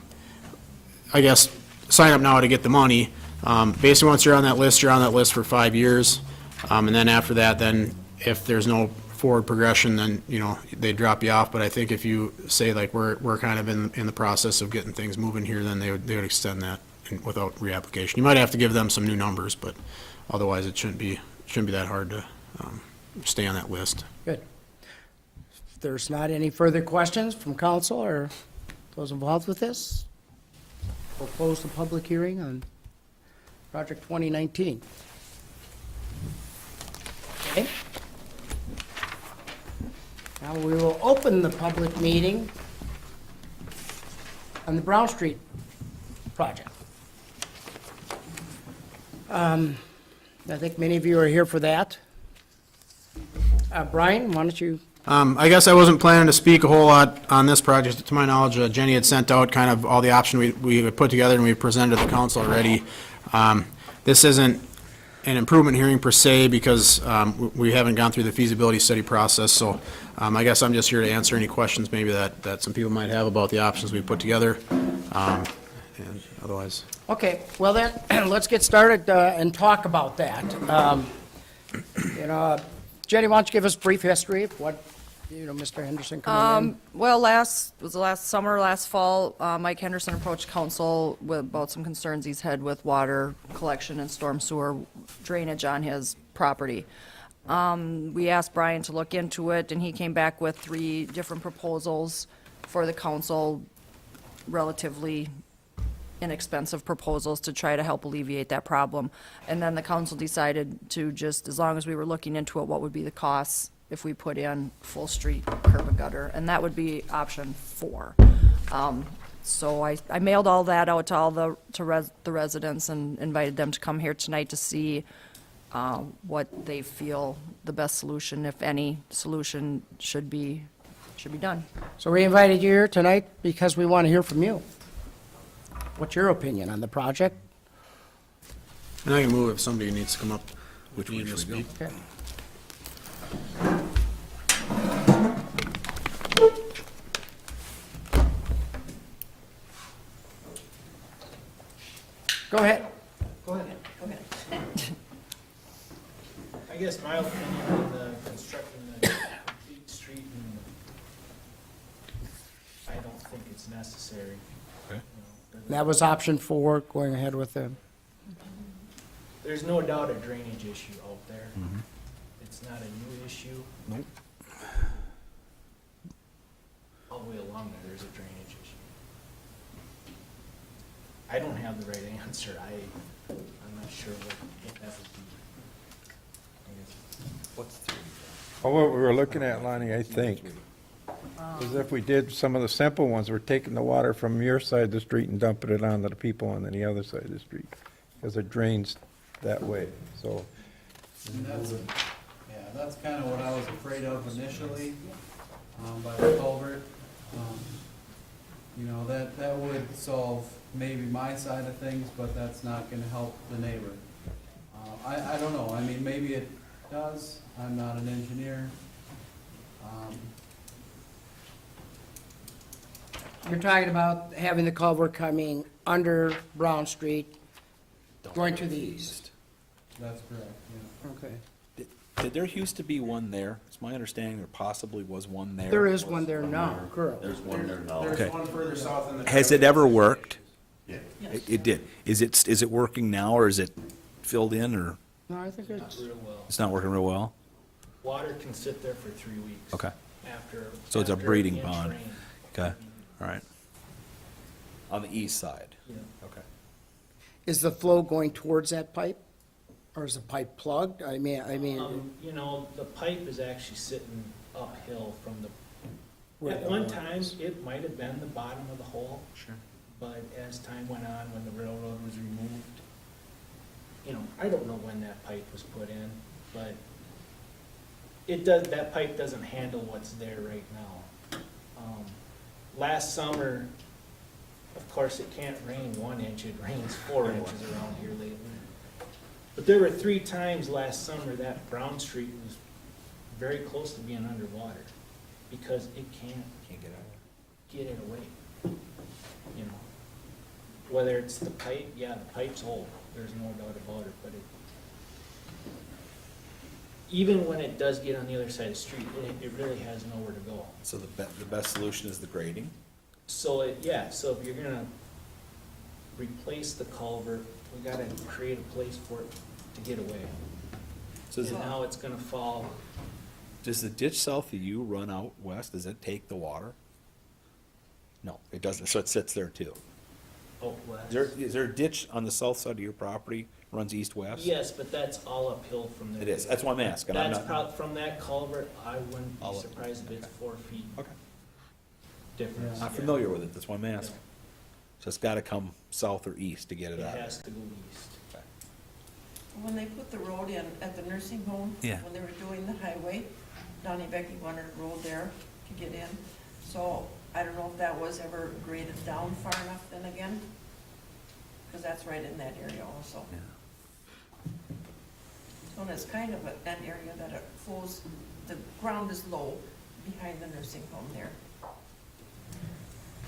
guess, sign up now to get the money. Basically, once you're on that list for 5 years. And then after that, then if there's no forward progression, then, they drop you off. But I think if you say like, we're kind of in the process of getting things moving here, then they would extend that without reapplication. You might have to give them some new numbers, but otherwise it shouldn't be that hard to stay on that list. Good. there's not any further questions from council or those involved with this, we'll close the public hearing on project 2019. Okay? Now we will open the public meeting on the Brown Street project. I think many of you are here for that. Brian, why don't you? I guess I wasn't planning to speak a whole lot on this project. To my knowledge, Jenny had sent out kind of all the options we had put together and we presented to the council already. This isn't an improvement hearing per se because we haven't gone through the feasibility study process, so I guess I'm just here to answer any questions maybe that some people might have about the options we put together, and otherwise. Okay, well then, let's get started and talk about that. Jenny, why don't you give us a brief history of what, Mr. Henderson coming in? Well, last summer, last fall, Mike Henderson approached council about some concerns he's had with water collection and storm sewer drainage on his property. We asked Brian to look into it, and he came back with 3 different proposals for the council, relatively inexpensive proposals to try to help alleviate that problem. And then the council decided to just, as long as we were looking into it, what would be the costs if we put in full street curb and gutter, and that would be option 4. So I mailed all that out to all the residents and invited them to come here tonight to see what they feel the best solution, if any solution, should be done. So we invited you here tonight because we want to hear from you. What's your opinion on the project? And I can move if somebody needs to come up. Which way should we go? Okay. Go ahead. I guess my opinion on the constructing the complete street, and I don't think it's necessary. Okay. That was option 4, going ahead with the, There's no doubt a drainage issue out there. It's not a new issue. Nope. All the way along there's a drainage issue. I don't have the right answer. I'm not sure what that would be. Well, what we were looking at, Lonnie, I think, is if we did some of the simple ones, we're taking the water from your side of the street and dumping it onto the people on the other side of the street, because it drains that way, so. And that's kind of what I was afraid of initially, by the culvert. That would solve maybe my side of things, but that's not gonna help the neighbor. I don't know, I mean, maybe it does, I'm not an engineer. you're talking about having the culvert coming under Brown Street, going to the east. That's correct, yeah. Okay. Did there used to be one there? It's my understanding there possibly was one there. There is one there now, currently. There's one there now. There's Okay. one further south in the. Has it ever worked? Yeah. It did. Is it working now, or is it filled in, or No, I think Not it's, real well. it's not working real well? Water can sit there for 3 weeks. Okay. After. So it's a after breeding inch pond. rain. Okay, all right. On the east side? Yeah. Okay. is the flow going towards that pipe? Or is the pipe plugged? I mean, The pipe is actually sitting uphill from Where at the one water time, is. it might have been the bottom of the hole. Sure. But as time went on, when the railroad was removed, I don't know when that pipe was put in, but that pipe doesn't handle what's there right now. Last summer, of course, it can't rain 1 inch, it rains 4 inches around here lately. But there were 3 times last summer that Brown Street was very close to being underwater, because it can't get it away. Whether it's the pipe, yeah, the pipe's old, there's no doubt about it, but even when it does get on the other side of the street, it really has nowhere to go. So the best solution is the grading? So if you're gonna replace the culvert, we gotta create a place for it to get away. So is And it, now it's gonna fall Does the ditch south of you run out west? Does it take the water? No, it doesn't, so it sits there too. Out west. Is there a ditch on the south side of your property, runs east-west? Yes, but that's all uphill from there. It is, that's what I'm asking, I'm That's not. from that culvert, I wouldn't be All up. surprised if it's 4 feet Okay, difference. I'm familiar with it, that's why I'm asking. So it's gotta come south or east to get it It out. has to go east. When they put the road in at the nursing home, Yeah. when they were doing the highway, Donnie Becky wanted a road there to get in. So I don't know if that was ever graded down far enough then again, because that's right in that area also. So it's kind of an area that it flows, the ground is low behind the nursing home there.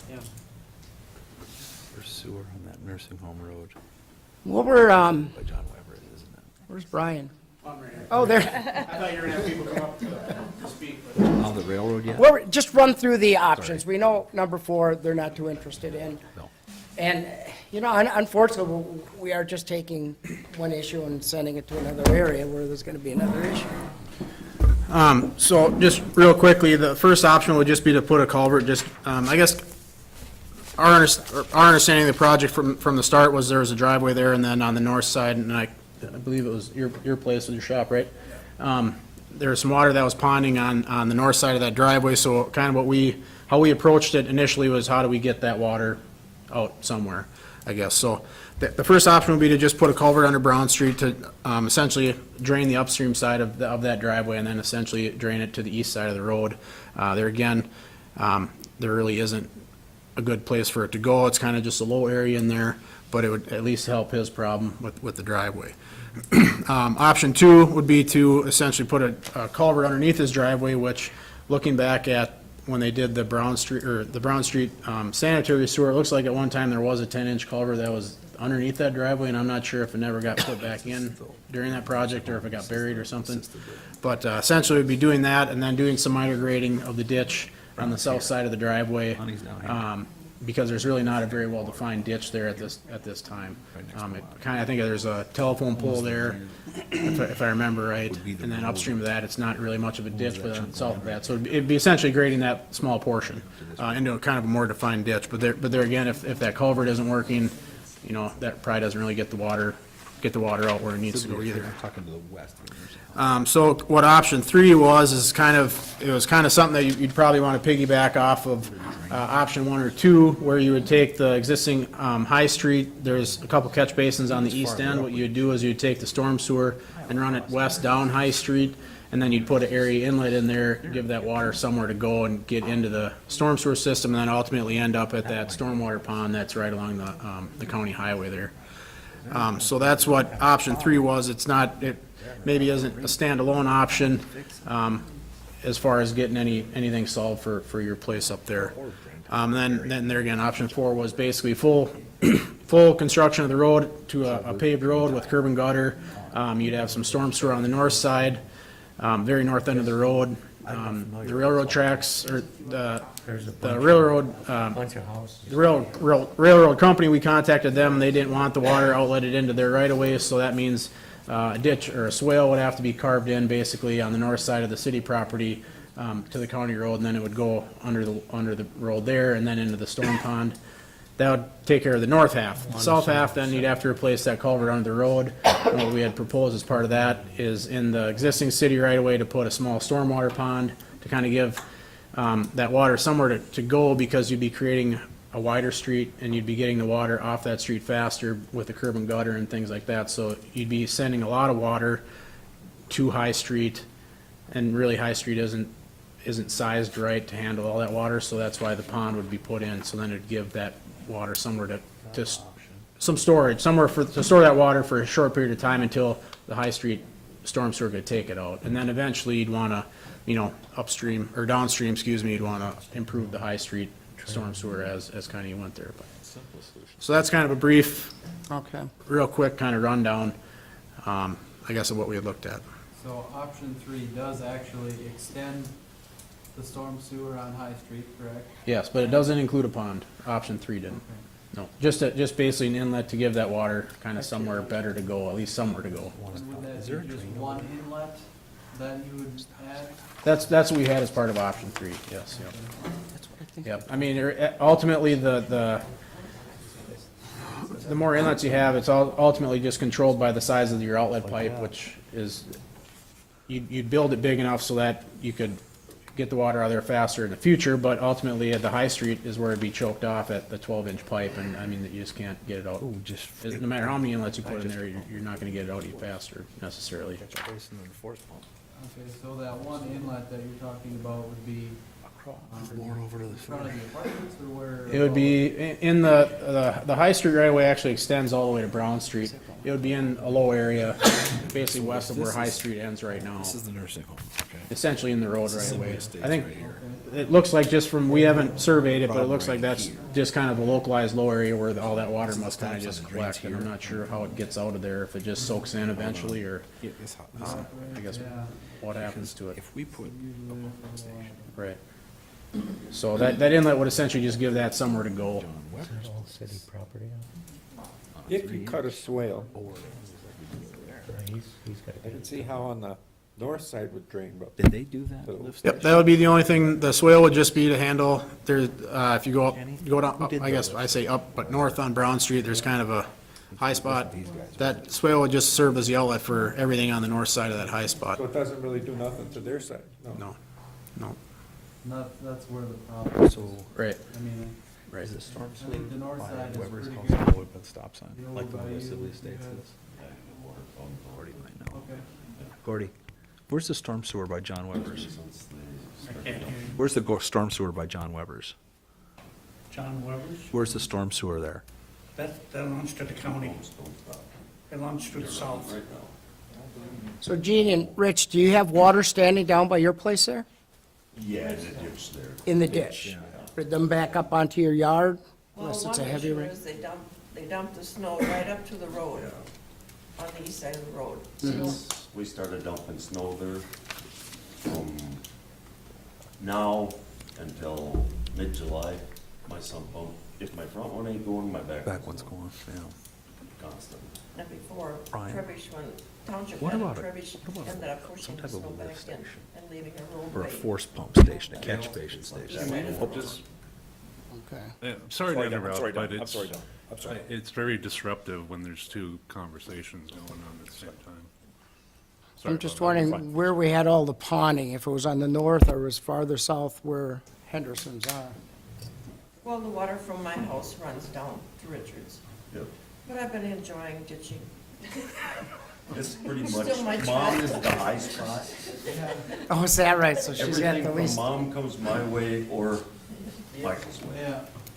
Yeah. Or sewer on that nursing home road. What were, By John Weber, isn't it? where's Brian? I'm right here. Oh, there. I thought you were gonna have people come up to speak, but. On the railroad yet? Well, just run through the options. We know number 4, they're not too interested in. No. And, you know, unfortunately, we are just taking one issue and sending it to another area where there's gonna be another issue. So just real quickly, the first option would just be to put a culvert, just, I guess, our understanding of the project from the start was there was a driveway there, and then on the north side, and I believe it was your place with your shop, right? There was some water that was ponding on the north side of that driveway, so kind of how we approached it initially was how do we get that water out somewhere, I guess. So the first option would be to just put a culvert under Brown Street to essentially drain the upstream side of that driveway and then essentially drain it to the east side of the road. There again, there really isn't a good place for it to go. It's kind of just a low area in there, but it would at least help his problem with the driveway. Option 2 would be to essentially put a culvert underneath his driveway, which, looking back at when they did the Brown Street sanitary sewer, it looks like at one time there was a 10-inch culvert that was underneath that driveway, and I'm not sure if it never got put back in during that project or if it got buried or something. But essentially, we'd be doing that and then doing some minor grading of the ditch on the south side of the driveway, because there's really not a very well-defined ditch there at this time. I think there's a telephone pole there, if I remember right, and then upstream of that, it's not really much of a ditch, but then south of that. So it'd be essentially grading that small portion into a kind of a more defined ditch. But there again, if that culvert isn't working, you know, that probably doesn't really get the water out where it needs to go either. Talking to the west. So what option 3 was is kind of something that you'd probably want to piggyback off of option 1 or 2, where you would take the existing High Street. There's a couple catch basins on the east end. What you'd do is you'd take the storm sewer and run it west down High Street, and then you'd put an area inlet in there, give that water somewhere to go and get into the storm sewer system, and then ultimately end up at that stormwater pond that's right along the county highway there. So that's what option 3 was. It maybe isn't a standalone option as far as getting anything solved for your place up there. Then there again, option 4 was basically full construction of the road to a paved road with curb and gutter. You'd have some storm sewer on the north side, very north end of the road. The railroad tracks, or the railroad, the railroad company, we contacted them, they didn't want the water outletted into their right of way, so that means a ditch or a swale would have to be carved in basically on the north side of the city property to the county road, and then it would go under the road there and then into the storm pond. That would take care of the north half. The south half, then you'd have to replace that culvert under the road. And what we had proposed as part of that is in the existing city right away to put a small stormwater pond to kind of give that water somewhere to go, because you'd be creating a wider street and you'd be getting the water off that street faster with the curb and gutter and things like that. So you'd be sending a lot of water to High Street, and really High Street isn't sized right to handle all that water, so that's why the pond would be put in. So then it'd give that water somewhere to some storage, somewhere to store that water for a short period of time until the High Street storm sewer could take it out. And then eventually you'd want to, upstream or downstream, you'd want to improve the High Street storm sewer as kind of you went there. But so that's kind of a brief, real quick kind of rundown, I guess, of what we had looked at. So option 3 does actually extend the storm sewer on High Street, correct? Yes, but it doesn't include a pond. Option 3 didn't. No, just basically an inlet to give that water kind of somewhere better to go, at least somewhere to go. Would that be just one inlet that you would add? That's what we had as part of option 3, yes, yep. Yep, I mean, ultimately, the more inlets you have, it's ultimately just controlled by the size of your outlet pipe, which is, you'd build it big enough so that you could get the water out of there faster in the future, but ultimately at the high street is where it'd be choked off at the 12-inch pipe, and I mean, you just can't get it out. No matter how many inlets you put in there, you're not gonna get it out any faster necessarily. Okay, so that one inlet that you're talking about would be More over to the in front of the apartments or where? It would be in the High Street right away actually extends all the way to Brown Street. It would be in a low area, basically west of where High Street ends right now. This is the nursing home, okay. Essentially in the road right away. Estates I think right here. it looks like just from, we haven't surveyed it, but it looks like that's just kind of a localized low area where all that water must kind of just collect. And I'm not sure how it gets out of there, if it just soaks in eventually, or I guess Yeah. what happens to it. If we put a pump station, Right. So that inlet would essentially just give that somewhere to go. John Weber's All city property If you cut a swale, he's got I can see how on the north side would drain, but did they do that lift Yep, station? that would be the only thing, the swale would just be to handle, there, if you go up, go down, Who did I guess those? I say up, but north on Brown Street, there's kind of a high spot. That swale would just serve as the outlet for everything on the north side of that high spot. so it doesn't really do nothing to their side, no. No, That's where the problem is. So, right, I mean, right. is the storm I think the north side is Weber's pretty house good. all the way by the stop sign, You know, like the by one you, Sibley you Estates have- is? Gordy might know. Okay. Gordy, where's the storm sewer by John Weber's? Where's the storm sewer by John Weber's? John Weber's, Where's the storm sewer there? that belongs to the county. Belongs to the south. So Gene and Rich, do you have water standing down by your place there? Yeah, in the ditch there. In the ditch? Would them back up onto your yard Well, unless it's a one heavy issue rain? is they dump the snow right up to the road, on the east side of the road. So We started dumping snow there from now until mid-July. My sump pump, if my front one ain't going, my back one's going, yeah. constant. Not before, Brian, Trebish, when Township what had about Trebish ended up pushing some the type of snow a back lift in station? and leaving a Or a roadway. force pump station, a catch basin station? Okay. I'm sorry to interrupt, but I'm it's, sorry, Don. I'm sorry. it's very disruptive when there's two conversations going on at the same time. Sorry I'm just about that. wondering where we had all the ponding, if it was on the north or was farther south where Henderson's are. Well, the water from my house runs down to Richards, Yep. but I've been enjoying ditching. It's pretty Still my much, mom child. is the high spot. Oh, is that right? So she's at Everything the from least. mom comes my way or Michael's way. Yeah,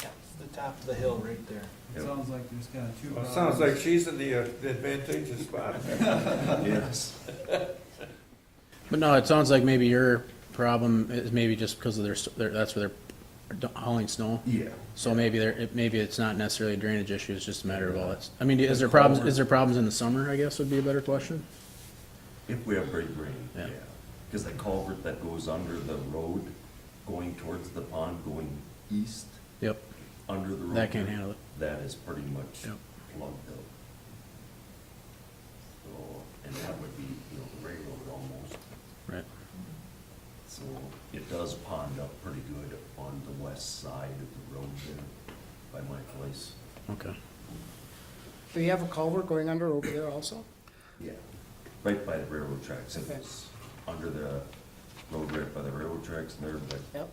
Yeah, it's the top of the hill right there. it sounds like there's kind of two. Well, it sounds like she's in the advantageous spot. Yes. But no, it sounds like maybe your problem is maybe just because of that's where they're hauling snow. Yeah. So maybe maybe it's not necessarily a drainage issue, it's just a matter of all that. I mean, is there problems in the summer, I guess would be a better question? If we have great rain, Yeah. yeah. Because the culvert that goes under the road, going towards the pond, going east, Yep, under the road. that can't handle it. That is pretty much Yep. plugged up. So, and that would be, you know, the railroad almost. Right. So it does pond up pretty good on the west side of the road there by my place. Okay. Do you have a culvert going under over there also? Yeah, right by the railroad tracks. It Okay. was under the road right by the railroad tracks there, but Yep.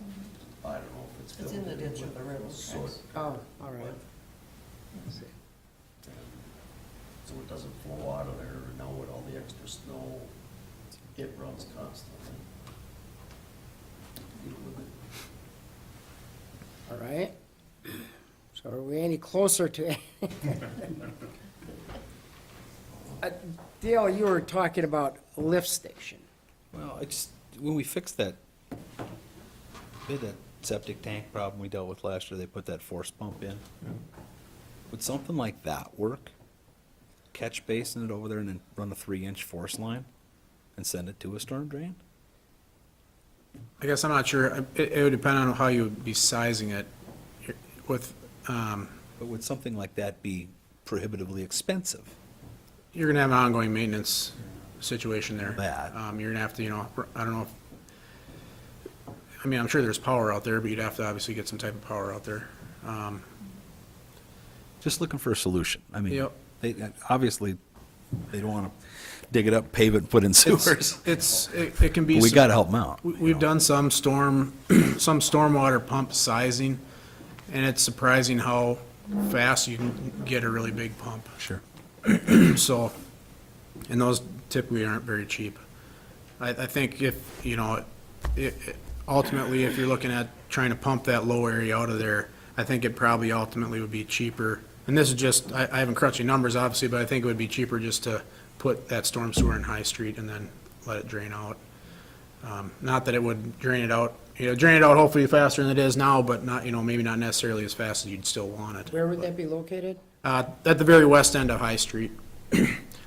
I don't know if it's It's filled. in the ditch of the railroad So tracks. it- Oh, all right. So it doesn't flow out of there, and now with all the extra snow, it runs constantly. Deal with it. All right. So are we any closer to? Dale, you were talking about a lift station. Well, I just, when we fixed that, we had that septic tank problem we dealt with last year, they put that force pump in. Would something like that work? Catch basin it over there and then run a 3-inch force line and send it to a storm drain? I guess I'm not sure, it would depend on how you would be sizing it with, But would something like that be prohibitively expensive? you're gonna have an ongoing maintenance situation there. That. You're gonna have to, I don't know if, I mean, I'm sure there's power out there, but you'd have to obviously get some type of power out there. Just looking for a solution. I mean, Yep. they, obviously, they don't want to dig it up, pave it, and put in sewers. It can be. We got to help them out. We've done some stormwater pump sizing, and it's surprising how fast you can get a really big pump. Sure. So, and those typically aren't very cheap. I think if, ultimately, if you're looking at trying to pump that low area out of there, I think it probably ultimately would be cheaper. And this is just, I haven't crunched any numbers, obviously, but I think it would be cheaper just to put that storm sewer in High Street and then let it drain out. Not that it would drain it out, drain it out hopefully faster than it is now, but not, maybe not necessarily as fast as you'd still want it. Where would that be located? At the very west end of High Street.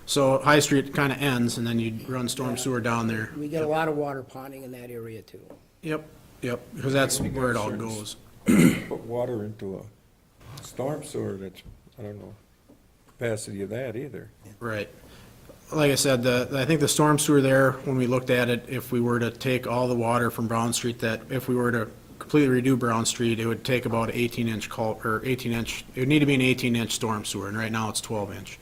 So High Street kind of ends, and then you'd run storm sewer down there. We get a lot of water ponding in that area too. Yep, because that's where it all goes. Put water into a storm sewer that's, I don't know, capacity of that either. Right. Like I said, I think the storm sewer there, when we looked at it, if we were to take all the water from Brown Street, that if we were to completely redo Brown Street, it would take about 18-inch it would need to be an 18-inch storm sewer, and right now it's 12-inch.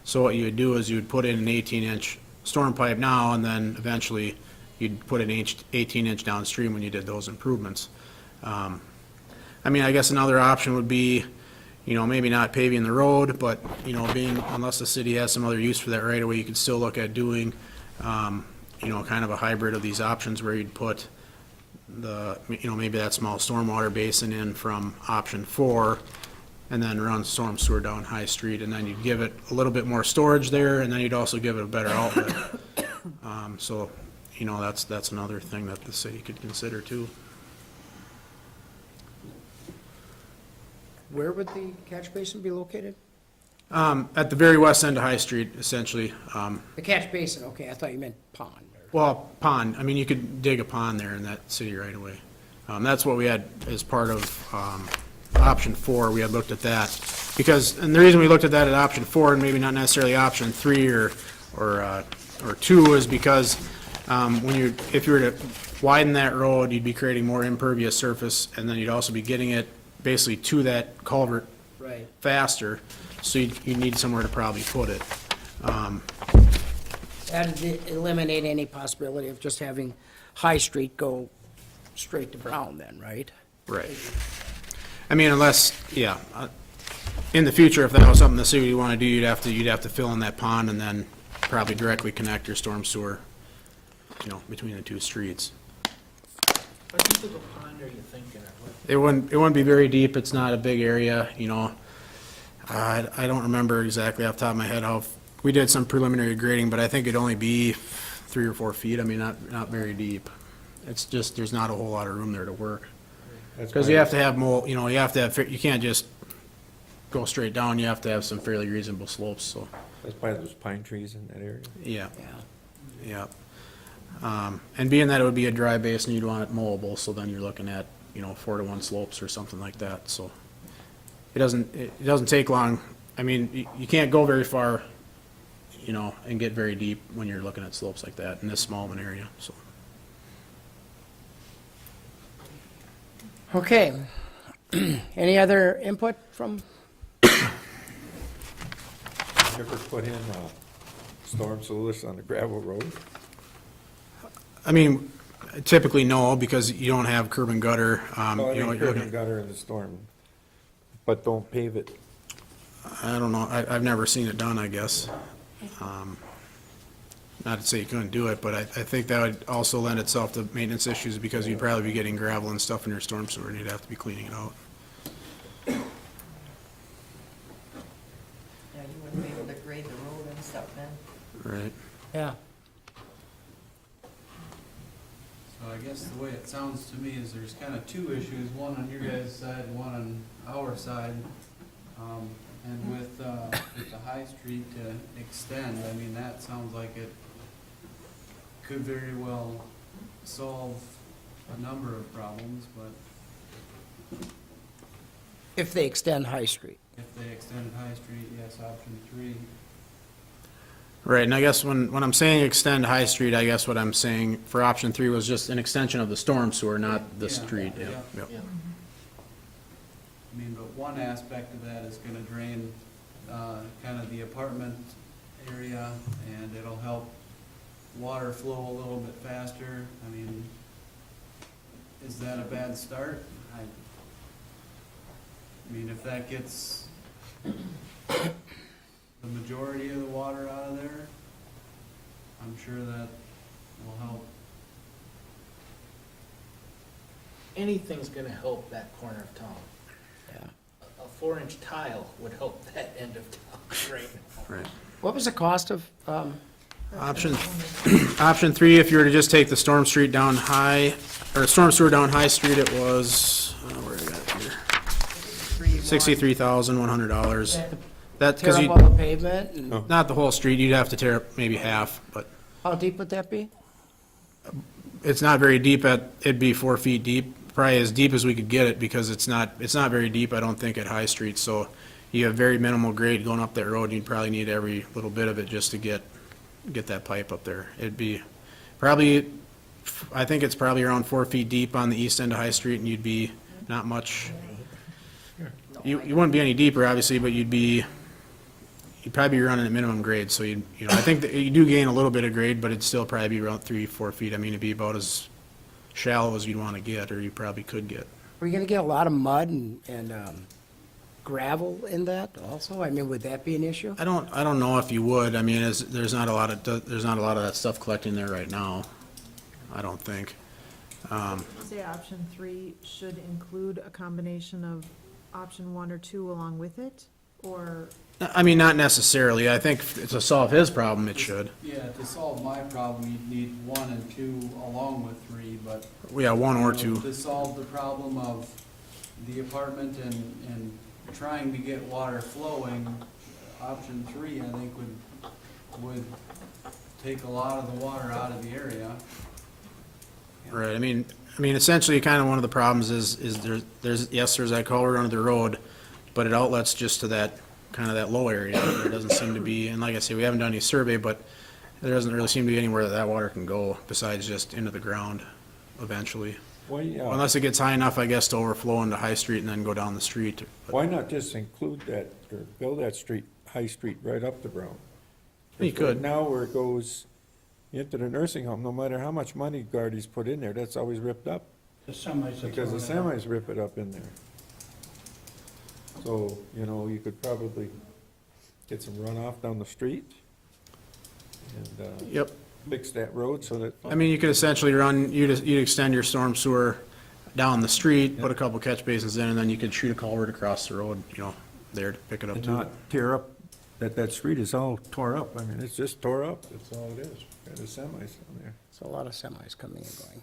So what you would do is you would put in an 18-inch storm pipe now, and then eventually you'd put an 18-inch downstream when you did those improvements. I mean, I guess another option would be, maybe not paving the road, but, unless the city has some other use for that right away, you could still look at doing, kind of a hybrid of these options where you'd put maybe that small stormwater basin in from option 4, and then run storm sewer down High Street, and then you'd give it a little bit more storage there, and then you'd also give it a better outlet. So, that's another thing that the city could consider too. Where would the catch basin be located? At the very west end of High Street, essentially. The catch basin, okay, I thought you meant pond. Well, pond, I mean, you could dig a pond there in that city right away. That's what we had as part of option 4, we had looked at that. And the reason we looked at that at option 4 and maybe not necessarily option 3 or 2 is because if you were to widen that road, you'd be creating more impervious surface, and then you'd also be getting it basically to that culvert Right. faster, so you need somewhere to probably put it. That'd eliminate any possibility of just having High Street go straight to Brown then, right? Right. I mean, unless, in the future, if that was something the city would want to do, you'd have to fill in that pond and then probably directly connect your storm sewer, between the two streets. How deep of a pond are you thinking of? It wouldn't be very deep, it's not a big area, I don't remember exactly off the top of my head we did some preliminary grading, but I think it'd only be 3 or 4 feet, I mean, not very deep. It's just, there's not a whole lot of room there to work. Because you have to have you can't just go straight down, you have to have some fairly reasonable slopes, so, That's by those pine trees in that area. yeah, Yeah. yeah. And being that it would be a dry basin, you'd want it mowable, so then you're looking at, 4-to-1 slopes or something like that, so. It doesn't take long, I mean, you can't go very far, and get very deep when you're looking at slopes like that in this small of an area, so. Okay. Any other input from, You ever put in storm sewers on the gravel road? I mean, typically no, because you don't have curb and gutter, Well, I you're mean, curb looking- and gutter in the storm, but don't pave it. I don't know, I've never seen it done, I guess. Not to say you couldn't do it, but I think that would also lend itself to maintenance issues, because you'd probably be getting gravel and stuff in your storm sewer, and you'd have to be cleaning it out. Yeah, you wouldn't be able to grade the road and stuff then. Right. yeah, So I guess the way it sounds to me is there's kind of 2 issues, one on your guys' side and one on our side. And with the High Street to extend, I mean, that sounds like it could very well solve a number of problems, but if they extend High Street. if they extended High Street, yes, option 3. Right, and I guess when I'm saying extend High Street, I guess what I'm saying for option 3 was just an extension of the storm sewer, not the Yeah, street, yeah. yeah. Yep. Yeah. I mean, but one aspect of that is gonna drain, kind of the apartment area, and it'll help water flow a little bit faster. I mean, is that a bad start? I mean, if that gets the majority of the water out of there, I'm sure that will help. Anything's gonna help that corner of town. Yeah. A 4-inch tile would help that end of town right now. Right. What was the cost of, Option 3, if you were to just take the storm street down High, or storm sewer down High Street, it was, where did I got it here? $63,100. That, tear because up you, all the pavement? And not the whole street, you'd have to tear up maybe half, but how deep would that be? it's not very deep it'd be 4 feet deep, probably as deep as we could get it, because it's not very deep, I don't think, at High Street, so you have very minimal grade going up that road, and you'd probably need every little bit of it just to get that pipe up there. It'd be probably, I think it's probably around 4 feet deep on the east end of High Street, and you'd be not much, you wouldn't be any deeper, obviously, but you'd probably be running at minimum grade, so I think that you do gain a little bit of grade, but it'd still probably be around 3-4 feet. I mean, it'd be about as shallow as you'd want to get, or you probably could get. Are you gonna get a lot of mud and gravel in that also? I mean, would that be an issue? I don't know if you would. I mean, there's not a lot of that stuff collecting there right now, I don't think. Say option 3 should include a combination of option 1 or 2 along with it, or? I mean, not necessarily. I think to solve his problem, it should. Yeah, to solve my problem, you'd need 1 and 2 along with 3, but. Yeah, 1 or you know, 2. To solve the problem of the apartment and trying to get water flowing, option 3, I think, would take a lot of the water out of the area. Right, I mean, essentially, kind of one of the problems is there's that culvert under the road, but it outlets just to that, kind of that low area. There doesn't seem to be, and like I say, we haven't done any survey, but there doesn't really seem to be anywhere that water can go besides just into the ground eventually. Unless it gets high enough, I guess, to overflow into High Street and then go down the street. Why not just include that, or build that street, High Street, right up the Brown? You could. Now where it goes into the nursing home, no matter how much money Guardy's put in there, that's always ripped up, The semis are because the throwing it out. semis rip it up in there. So, you could probably get some runoff down the street and, Yep. fix that road so that. I mean, you could essentially you'd extend your storm sewer down the street, put a couple catch basins in, and then you could shoot a culvert across the road, there to pick it up And too. not tear up, that street is all tore up. I mean, it's just tore up, that's all it is. Got the semis down there. So a lot of semis coming and going.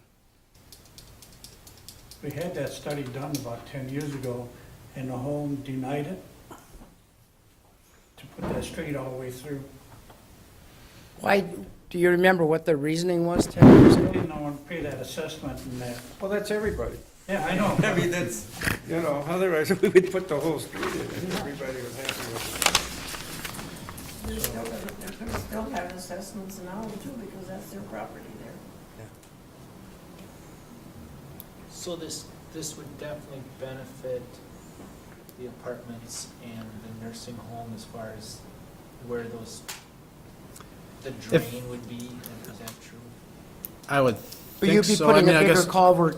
We had that study done about 10 years ago, and the home denied it to put that street all the way through. Why, do you remember what the reasoning was 10 years They ago? didn't want to pay that assessment and that. Well, that's everybody. Yeah, I know. I mean, that's, otherwise we would put the whole street in and everybody was happy with it. They're gonna still have assessments now too, because that's their property there. So this would definitely benefit the apartments and the nursing home as far as where the drain would be, is that true? I would But think you'd be so. I putting mean, a I bigger guess. culvert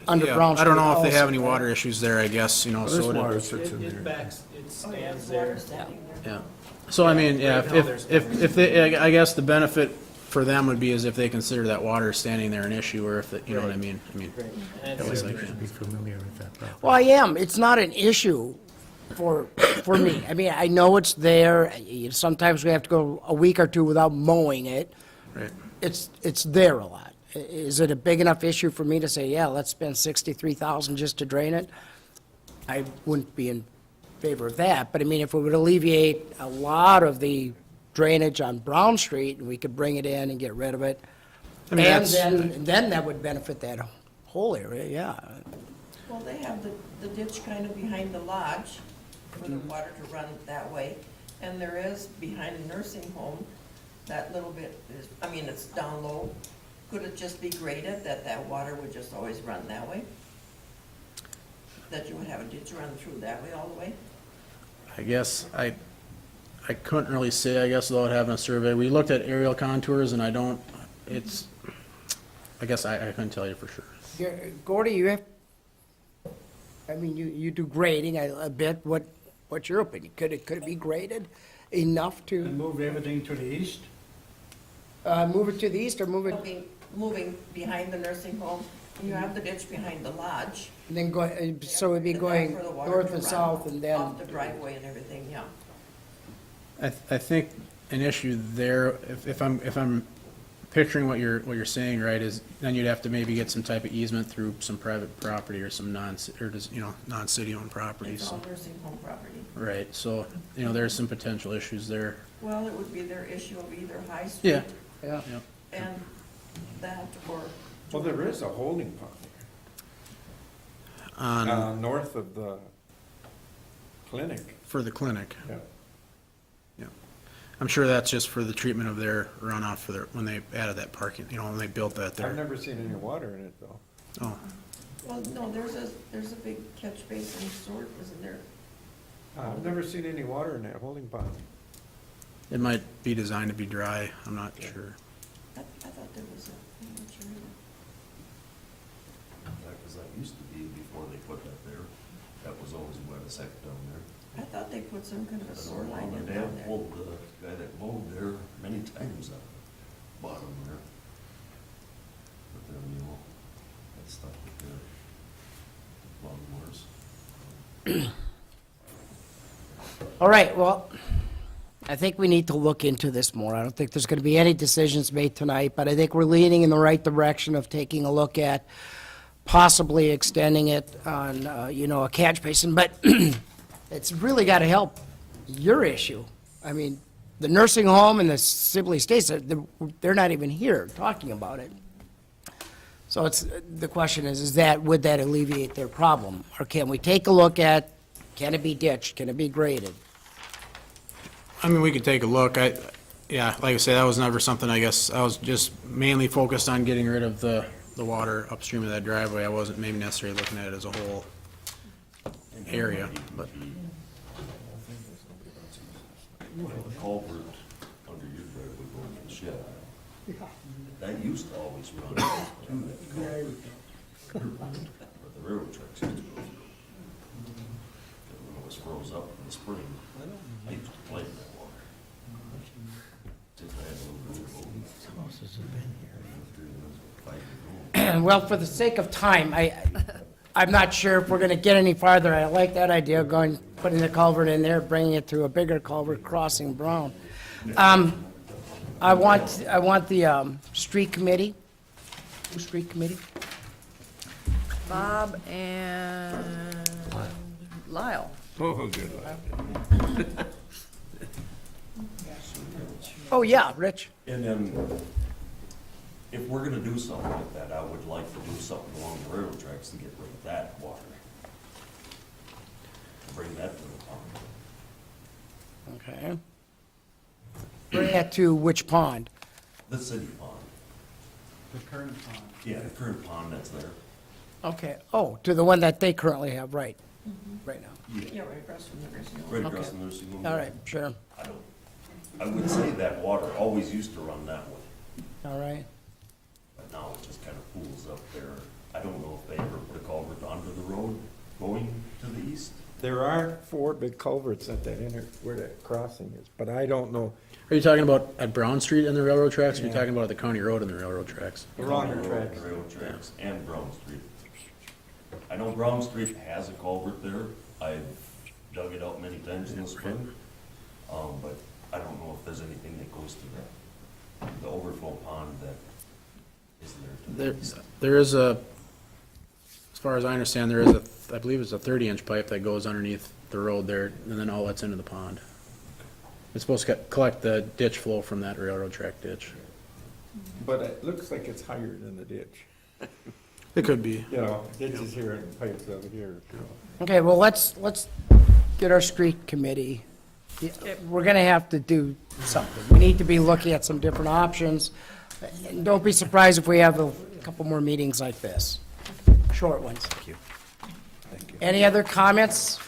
under Yeah, Brown Street. I don't know if they have also, any right? water issues there, I guess, This so. water sits in It there. backs, it Oh, yeah, stands there's water there. standing there. Yeah, so I mean, yeah, Right now there's if they, I guess the benefit for them would be is if they consider that water standing there an issue, or if, you know what I mean? I mean, And that was it's- like, Well, I am. It's not an issue for me. I mean, I know it's there. Sometimes we have to go a week or two without mowing it. right. It's there a lot. Is it a big enough issue for me to say, yeah, let's spend $63,000 just to drain it? I wouldn't be in favor of that, but I mean, if it would alleviate a lot of the drainage on Brown Street, and we could bring it in and get rid of it, I mean, and that's- then that would benefit that whole area, yeah. Well, they have the ditch kind of behind the lodge for the water to run that way. And there is behind the nursing home, that little bit is, I mean, it's down low. Could it just be graded, that that water would just always run that way? That you would have a ditch run through that way all the way? I guess I couldn't really say, I guess, without having a survey. We looked at aerial contours and I don't, it's, I guess I couldn't tell you for sure. Gordy, you have, I mean, you do grading a bit. What's your opinion? Could it be graded enough And to move everything to the east? move it to the east or move it, Moving behind the nursing home, and you have the ditch behind the lodge. and then go, so it'd be and then going for the water north to and run south and then, Off the driveway and everything, yeah. I think an issue there, if I'm picturing what you're saying, right, is then you'd have to maybe get some type of easement through some private property or some non-city owned property, It's so, all nursing home property. right, so, there's some potential issues there. Well, it would be their issue of either High Street yeah. and that, or Well, there is a holding pond On, north of the clinic. for the clinic, Yeah. yeah. I'm sure that's just for the treatment of their runoff for their, when they added that parking, when they built that I've there. never seen any water in it, though. Oh, well, no, there's a big catch basin sort, isn't there? I've never seen any water in that holding pond. it might be designed to be dry, I'm not sure. I thought there was a, I'm not sure either. Because that used to be before they put that there. That was always wet as heck down there. I thought they put some kind of a I sewer don't know, line my in dad down there. pulled the guy that mowed there many times on the bottom there. But then, that stuff with their lawnmowers. All right, well, I think we need to look into this more. I don't think there's going to be any decisions made tonight, but I think we're leaning in the right direction of taking a look at possibly extending it on, a catch basin, but it's really got to help your issue. I mean, the nursing home and the Sibley Estates, they're not even here talking about it. So the question is would that alleviate their problem? Or can we take a look at, can it be ditched? Can it be graded? I mean, we could take a look. Like I say, that was never something, I guess, I was just mainly focused on getting rid of the water upstream of that driveway. I wasn't maybe necessarily looking at it as a whole area, but. The culvert under your driveway going to the shed. That used to always run to that culvert. But the railroad tracks used to go through. When it was froze up in the spring, I used to play in that water. Just had a little bit of Well, for the sake of time, I'm not sure if we're going to get any farther. I like that idea, putting the culvert in there, bringing it to a bigger culvert, crossing Brown. I want the street committee. Who's street committee? Bob and Lyle. Oh, good. Oh, yeah, Rich. And then, if we're gonna do something like that, I would like to do something along the railroad tracks to get rid of that water. Bring that to the pond. Okay. Bring that to which pond? The city pond. The current pond. Yeah, the current pond that's there. Okay, oh, to the one that they currently have, right now. Yeah, right across from the nursing home. Right across Okay. the nursing home. All right, sure, I would say that water always used to run that way, all right. but now it just kind of pools up there. I don't know if they ever put a culvert onto the road going to the east. There are 4 big culverts at that where that crossing is, but I don't know. Are you talking about at Brown Street and the railroad tracks, or are you Yeah. talking about at the county road and the railroad tracks? Along the Road, tracks. Railroad tracks and Brown Street. I know Brown Street has a culvert there. I've dug it out many times in the spring. But I don't know if there's anything that goes to the overflow pond that is there. There is as far as I understand, there is I believe it's a 30-inch pipe that goes underneath the road there, and then all that's into the pond. It's supposed to collect the ditch flow from that railroad track ditch. But it looks like it's higher than the ditch. It could be. Ditch is here and pipes over here. Okay, well, let's get our street committee we're gonna have to do something. We need to be looking at some different options. And don't be surprised if we have a couple more meetings like this, short ones. Thank you. Any other comments?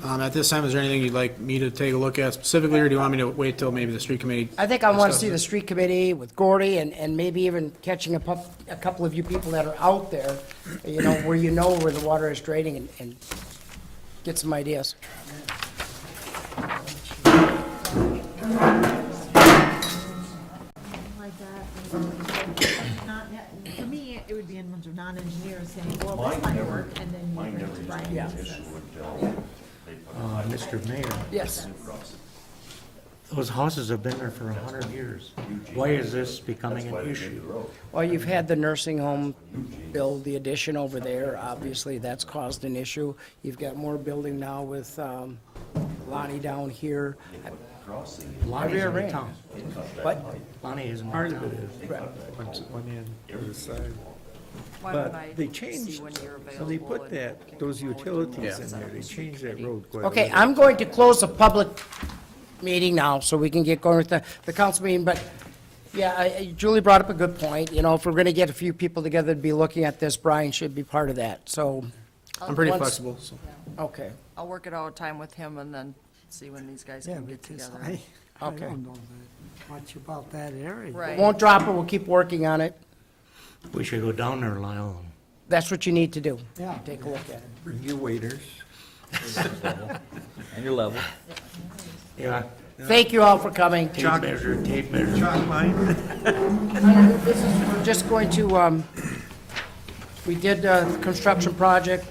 At this time, is there anything you'd like me to take a look at specifically, or do you want me to wait till maybe the street committee? I think I want to discusses see the it? street committee with Gordy and maybe even catching a couple of you people that are out there, where where the water is draining and get some ideas. Like that. Not, for me, it would be in terms of non-engineers saying, well, this might work, and then you bring it to Brian. Yeah. and says, Mr. Mayor, Yes. those houses have been there for 100 years. Why is this becoming an issue? Well, you've had the nursing home build the addition over there. Obviously, that's caused an issue. You've got more building now with Lonnie down here. Lonnie's Every in rain. town. But Lonnie isn't Part in of it town. is, went in to the side. Why don't I But they see changed, when you're so they available put and that, can those go to utilities the in there, they street changed that committee. road quite a Okay, bit. I'm going to close the public meeting now, so we can get going with the council meeting, but, yeah, Julie brought up a good point, if we're gonna get a few people together to be looking at this, Brian should be part of that, so, I'm pretty Once- flexible, so. okay. I'll work it out time with him and then see when these guys Yeah, can get because together. I Okay. don't know that much about that area. Right. Won't drop it, we'll keep working on it. We should go down there, Lyle. That's what you need to do. Yeah. Take a look at it. Bring your waiters. And your level. Yeah. Thank you all for coming. Tape measure, tape measure. We're just going to, we did the construction project,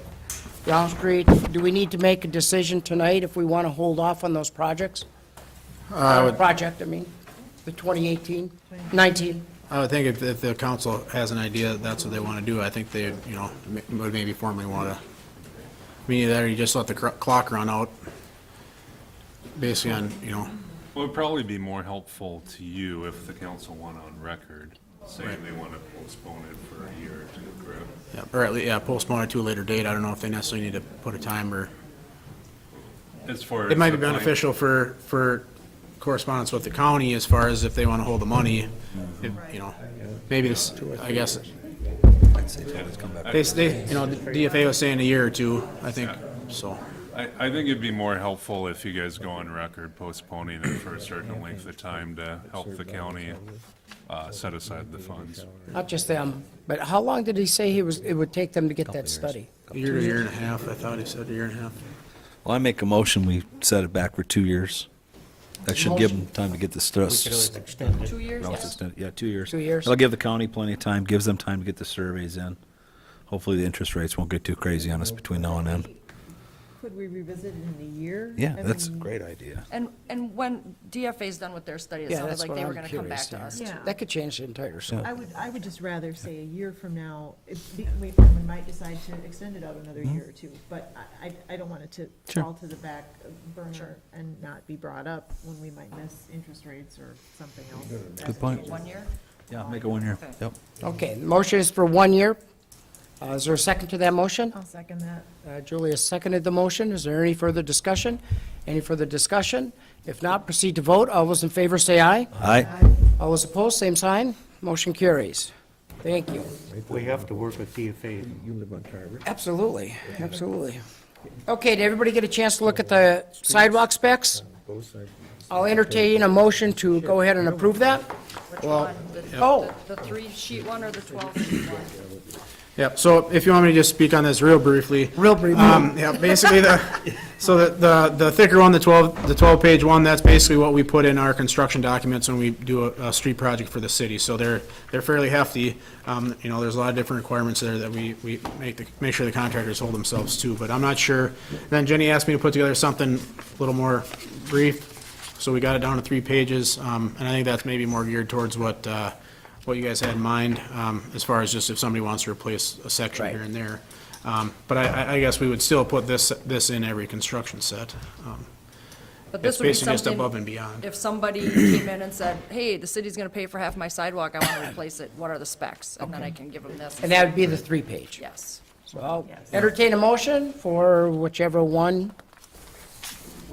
Brown Street. Do we need to make a decision tonight if we want to hold off on those projects? Project, I mean, the 2018, 19. I would think if the council has an idea, that's what they want to do, I think they, would maybe formally want to, either you just let the clock run out, basically on, Well, it'd probably be more helpful to you if the council went on record saying they want to postpone it for a year or two, correct? yeah, or at least, postpone it to a later date. I don't know if they necessarily need to put a time, or, As far as. it might be the plan- beneficial for correspondence with the county as far as if they want to hold the money, if, maybe this, I guess, I'd say Ted's come back. they, the DFA was saying a year or two, I think, so. I think it'd be more helpful if you guys go on record postponing it for a certain length of time to help the county set aside the funds. Not just them, but how long did he say it would take them to get that study? A year to a year and a half, I thought he said, a year and a half. Well, I make a motion, we set it back for 2 years. That should give them time to get the We could always stuff. extend it. 2 years? Yeah, 2 years. 2 years. It'll give the county plenty of time, gives them time to get the surveys in. Hopefully, the interest rates won't get too crazy on us between now and then. Could we revisit it in a year? Yeah, I that's a mean, great idea. And when DFA's done with their study, it Yeah, sounded that's like what they were I'm gonna come back curious, to us. Yeah. That could change the entire scope. I would just rather say a year from now, we might decide to extend it out another Mm-hmm. year or two, but I don't want it to Sure. fall to the back burner and not be brought up when we might miss interest rates or something else. Good point. 1 year? Yeah, make it 1 year. Okay. Yep. Okay, the motion is for 1 year. Is there a second to that motion? I'll second that. Julia seconded the motion. Is there any further discussion? Any further discussion? If not, proceed to vote. All those in favor say aye. Aye. All those opposed, same sign. Motion carries. Thank you. We have to work with DFA. You live on Carver. Absolutely, absolutely. Okay, did everybody get a chance to look at the sidewalk specs? Both sides. I'll entertain a motion to go ahead and approve that. Which Well, one? Oh. The 3-sheet one or the 12-sheet one? Yep, so if you want me to just speak on this real briefly. Real brief. Yeah, basically, the thicker one, the 12-page one, that's basically what we put in our construction documents when we do a street project for the city. So they're fairly hefty. There's a lot of different requirements there that we make sure the contractors hold themselves to, but I'm not sure. Then Jenny asked me to put together something a little more brief, so we got it down to 3 pages. And I think that's maybe more geared towards what you guys had in mind, as far as just if somebody wants to replace a section here and there. But I guess we would still put this in every construction set. But this It's would be basically just something, above and beyond. if somebody came in and said, hey, the city's gonna pay for half my sidewalk, I wanna replace it, what are the specs? And then I can give them this. And that would be the 3-page. Yes. So I'll entertain a motion for whichever one.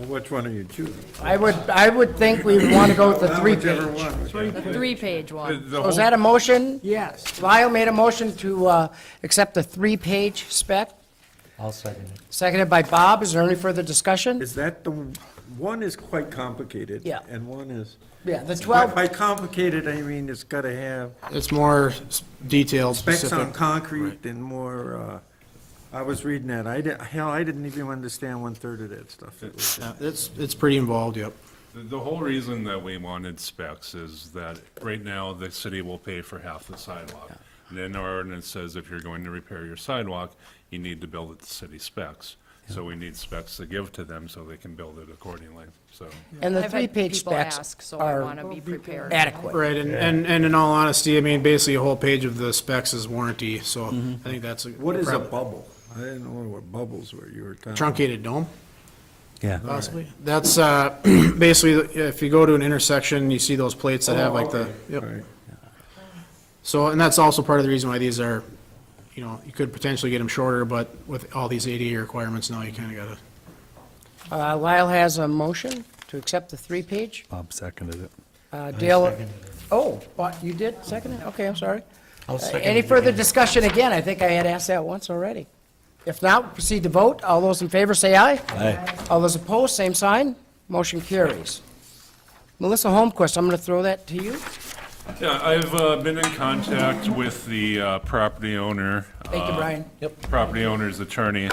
Well, which one are you choosing? I would think we would want to go with the Whichever three-page. one. The three-page one. The So is whole- that a motion? Yes. Lyle made a motion to accept the three-page spec, I'll second it. seconded by Bob. Is there any further discussion? Is that the, one is quite complicated. Yeah. And one is, Yeah, the 12, by complicated, I mean, it's gotta have It's more detailed, specs on specific. concrete and more, I was reading that. I didn't even understand one-third of that stuff. It was- Yeah, it's pretty involved, yep. The whole reason that we wanted specs is that right now, the city will pay for half the sidewalk. And then our ordinance says if you're going to repair your sidewalk, you need to build it to city specs. So we need specs to give to them so they can build it accordingly, so. and the I've had three-page people specs ask, so I are want to be prepared. adequate. Right, and in all honesty, I mean, basically a whole page of the specs is warranty, so I think that's a. What is a bubble? I didn't know what bubbles were you were talking. Truncated dome, Yeah. possibly. That's, basically, if you go to an intersection, you see those plates that have like the, yep. Right. So, and that's also part of the reason why these are, you know, you could potentially get them shorter, but with all these ADA requirements now, you kind of gotta. Lyle has a motion to accept the three-page. Bob seconded it. Dale, seconded it. oh, what, you did second it? Okay, I'm sorry. I'll second Any it further again. discussion again? I think I had asked that once already. If not, proceed to vote. All those in favor say aye. Aye. All those opposed, same sign. Motion carries. Melissa Holmquist, I'm going to throw that to you. Yeah, I've been in contact with the property owner. Thank you, Brian. Property owner's attorney.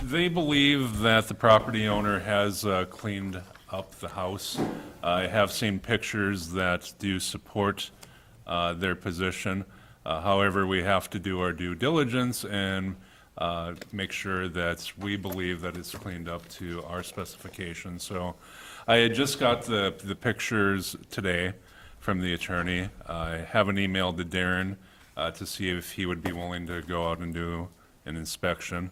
They believe that the property owner has cleaned up the house. I have seen pictures that do support their position. However, we have to do our due diligence and make sure that we believe that it's cleaned up to our specifications. So I had just got the pictures today from the attorney. I haven't emailed to Darren to see if he would be willing to go out and do an inspection.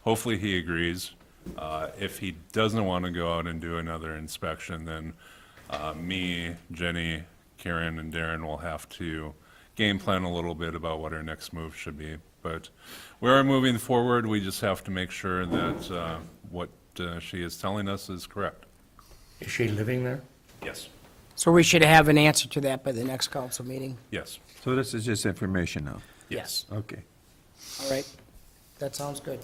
Hopefully he agrees. If he doesn't want to go out and do another inspection, then me, Jenny, Karen, and Darren will have to game plan a little bit about what our next move should be. But we are moving forward. We just have to make sure that what she is telling us is correct. Is she living there? Yes. So we should have an answer to that by the next council meeting. Yes. So this is just information now? Yes. Okay. All right. That sounds good.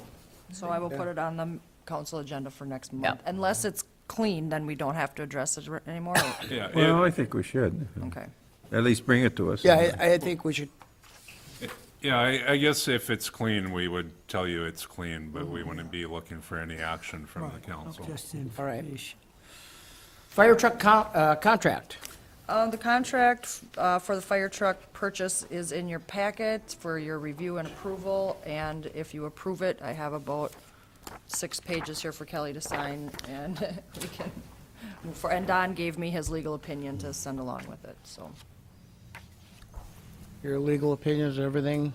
So I will put it on the council agenda for next month. Yep. Unless it's clean, then we don't have to address it anymore. Yeah. Well, I think we should. Okay. At least bring it to us. Yeah, I think we should, Yeah, I guess if it's clean, we would tell you it's clean, but we wouldn't be looking for any action from the council. all right. Fire truck contract. The contract for the fire truck purchase is in your packet for your review and approval, and if you approve it, I have about 6 pages here for Kelly to sign, and we can move forward. And Don gave me his legal opinion to send along with it, so. Your legal opinions, everything?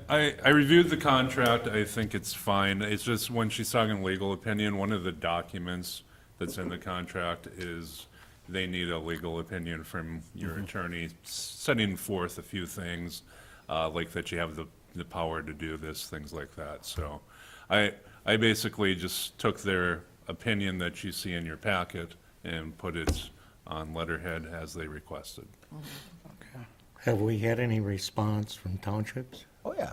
I reviewed the contract, I think it's fine. It's just when she's talking legal opinion, one of the documents that's in the contract is they need a legal opinion from your attorney, setting forth a few things, like that you have the power to do this, things like that. So I basically just took their opinion that you see in your packet and put it on letterhead as they requested. Have we had any response from townships? Oh, yeah.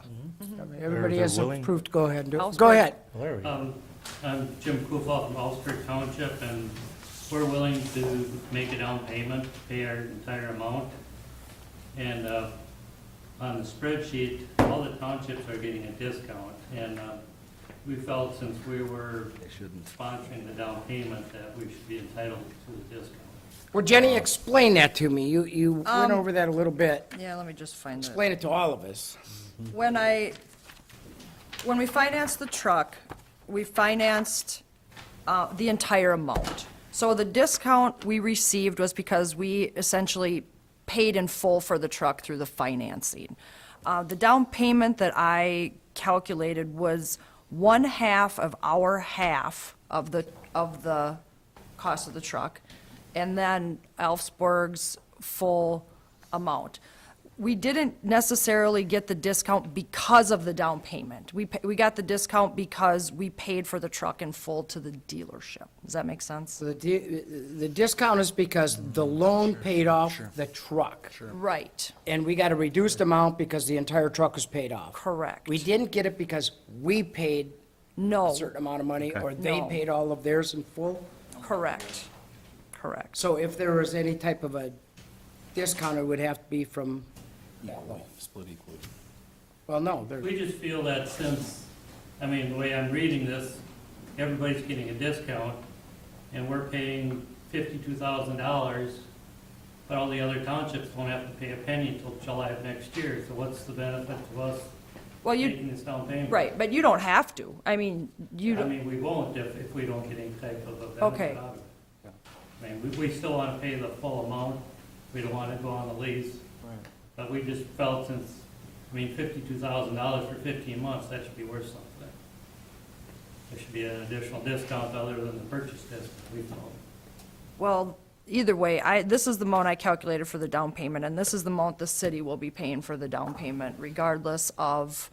Everybody They're has willing. approved to go ahead and do it. Allsburg. Go ahead. Larry? I'm Jim Kufal from Allsburg Township, and we're willing to make a down payment, pay our entire amount. And on the spreadsheet, all the townships are getting a discount. And we felt since we were sponsoring the down payment that we should be entitled to the discount. Well, Jenny, explain that to me. You went over that a little bit. Yeah, let me just find it. Explain it to all of us. When we financed the truck, we financed the entire amount. So the discount we received was because we essentially paid in full for the truck through the financing. The down payment that I calculated was 1/2 of our half of the cost of the truck, and then Elfsborg's full amount. we didn't necessarily get the discount because of the down payment. We got the discount because we paid for the truck in full to the dealership. Does that make sense? So the discount is because the loan paid off the truck. Right, And we got a reduced amount because the entire truck was paid off. correct. We didn't get it because we paid No, a certain amount of money, or they No. paid all of theirs in full. correct, correct. So if there was any type of a discount, it would have to be from that loan. Split equally. Well, no, there, We just feel that since, I mean, the way I'm reading this, everybody's getting a discount, and we're paying $52,000, but all the other townships won't have to pay a penny until July of next year, so what's the benefit to us Well, taking this down payment? right, but you don't have to. I mean, you I don't, mean, we won't if we don't get any type of a Okay. benefit out of it. I mean, we still want to pay the full amount, we don't want to go on the lease. But we just felt since, I mean, $52,000 for 15 months, that should be worth something. There should be an additional discount other than the purchase discount, we felt. well, either way, this is the amount I calculated for the down payment, and this is the amount the city will be paying for the down payment, regardless of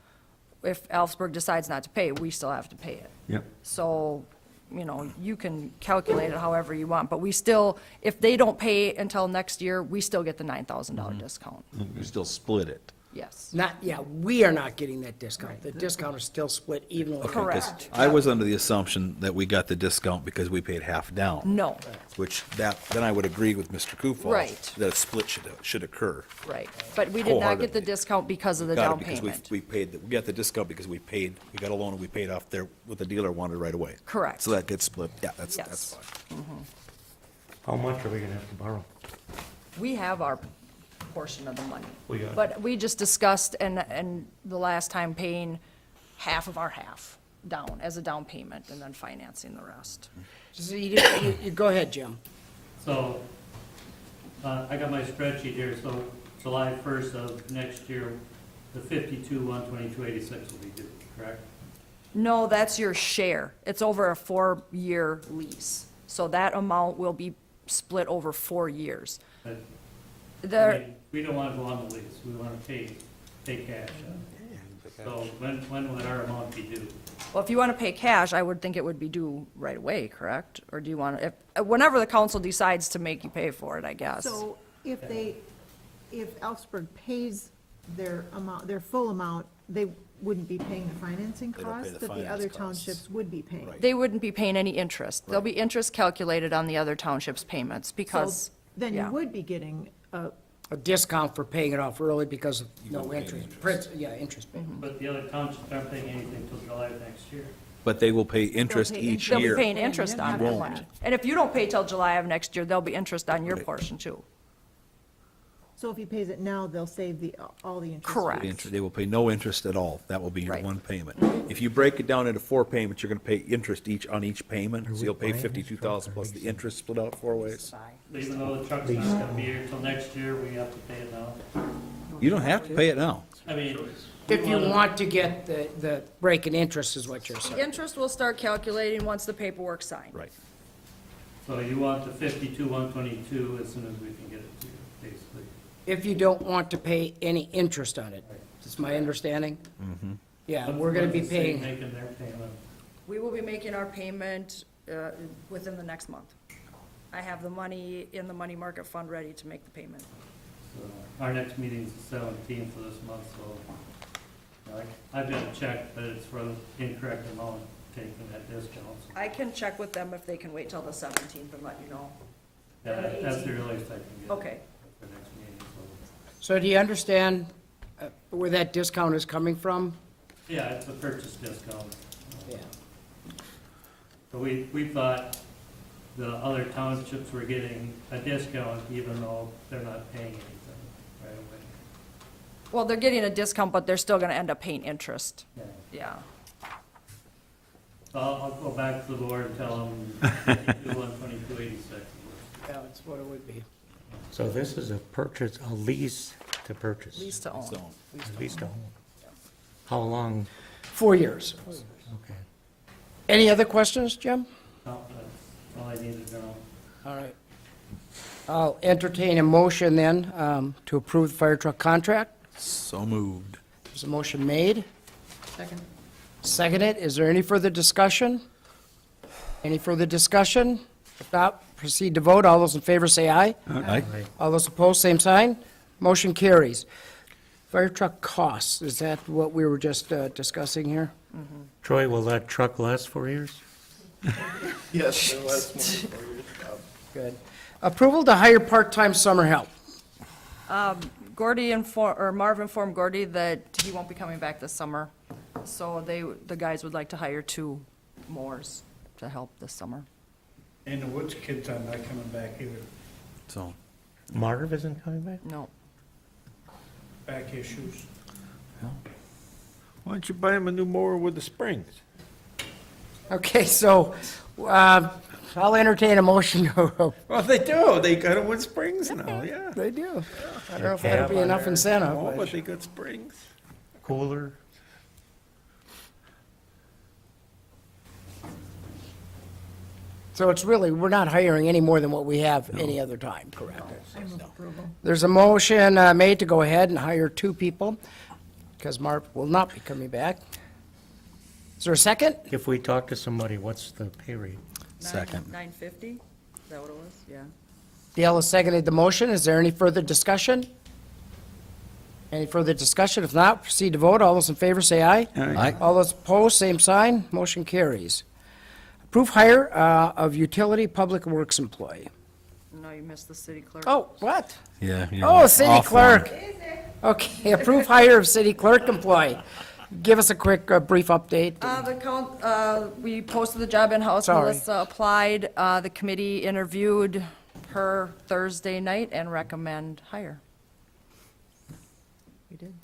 if Alfsburg decides not to pay it, we still have to pay it. Yep. So, you know, you can calculate it however you want, but we still, if they don't pay until next year, we still get the $9,000 discount. You still split it. Yes. not, yeah, we are not getting that discount. The discount is still split evenly. Correct. I was under the assumption that we got the discount because we paid half down. No, Which then I would agree with Mr. Kufal. Right. That a split should occur. right. But we did not get the Wholeheartedly. discount because of the Got it, down because payment. we got the discount because we got a loan and we paid off there what the dealer wanted right away. Correct. So that gets split, yeah, that's Yes. fine. How much are we gonna have to borrow? We have our portion of the money. We got it. But we just discussed, and the last time paying half of our half down as a down payment and then financing the rest. So you go ahead, Jim. So, I got my spreadsheet here, so July 1st of next year, the 52,122.86 will be due, correct? No, that's your share. It's over a 4-year lease. So that amount will be split over 4 years. But, I There, mean, we don't want to go on the lease, we want to pay cash. So when would our amount be due? well, if you want to pay cash, I would think it would be due right away, correct? Or do you want to, whenever the council decides to make you pay for it, I guess. So if if Alfsburg pays their amount, their full amount, they wouldn't be paying the financing They don't pay costs, the but the finance other costs. townships would be paying. Right. They wouldn't be paying any interest. There'll be interest calculated on the other townships' payments So because, then you yeah. would be getting A discount for paying it off early because of no don't pay interest. Yeah, interest payment. But the other townships aren't paying anything until July of next year. But they will pay interest pay each they'll be year. paying interest on You it. won't. And if you don't pay till July of next year, there'll be interest on your Right. portion too. So if he pays it now, they'll save all the interest. Correct. They will pay no interest at all. That will be your Right. one payment. If you break it down into 4 payments, you're gonna pay interest on each payment. So you'll pay 52,000 plus the interest split out 4 ways. Even though the truck's not gonna be here till next year, we have to pay it now. You don't have to pay it now. I mean. If you we wanna- want to get the break in interest is what you're saying. Interest will start calculating once the paperwork's signed. Right. So you want the 52,122 as soon as we can get it to you, basically. If you don't want to pay any interest on it, is my understanding? Yeah, we're gonna be When's the state paying, making their payment? We will be making our payment within the next month. I have the money in the money market fund ready to make the payment. So our next meeting's the 17th of this month, so I've got to check, but it's for the incorrect amount taking that discount. So, I can check with them if they can wait till the 17th and let you know. yeah, that's the earliest I can get. Okay. For next meeting, so do you understand where that discount is coming from? yeah, it's a purchase discount. Yeah. So we thought the other townships were getting a discount even though they're not paying anything right away. Well, they're getting a discount, but they're still gonna end up paying interest. Yeah. Yeah. So I'll go back to the board and tell them 52,122.86. Yeah, that's what it would be. So this is a purchase, a lease to purchase? Lease to own. So, Lease to own. How long? 4 years. Okay. Any other questions, Jim? No, that's all I needed to know. All right. I'll entertain a motion then to approve the fire truck contract. So moved. There's a motion made. Second. Seconded. Is there any further discussion? Any further discussion? If not, proceed to vote. All those in favor say aye. Aye. All those opposed, same sign. Motion carries. Fire truck costs, is that what we were just discussing here? Troy, will that truck last 4 years? Yes, there was more. Good. Approval to hire part-time summer help. Marv informed Gordy that he won't be coming back this summer. So the guys would like to hire 2 mowers to help this summer. And the Woods kids are not coming back either. So, Marv isn't coming back? No. Back issues. Why don't you buy him a new mower with the springs? Okay, so I'll entertain a motion. Well, they do. They got them with springs now, yeah. They do. I don't know if that'll be enough incentive. Oh, but- but they got springs. Cooler? So it's really, we're not hiring any more than what we have any other time, correct? I move approval. There's a motion made to go ahead and hire 2 people, because Marv will not be coming back. Is there a second? If we talk to somebody, what's the pay rate? Second. $9.50? Is that what it was? Yeah. Dale has seconded the motion. Is there any further discussion? Any further discussion? If not, proceed to vote. All those in favor say aye. Aye. All those opposed, same sign. Motion carries. Approve hire of utility public works employee. No, you missed the city clerk. Oh, what? Yeah. you're Oh, city off clerk. one. Okay, approve hire of city clerk employee. Give us a quick, brief update. We posted the job in-house. Sorry. Melissa applied. The committee interviewed her Thursday night and recommend hire. We did.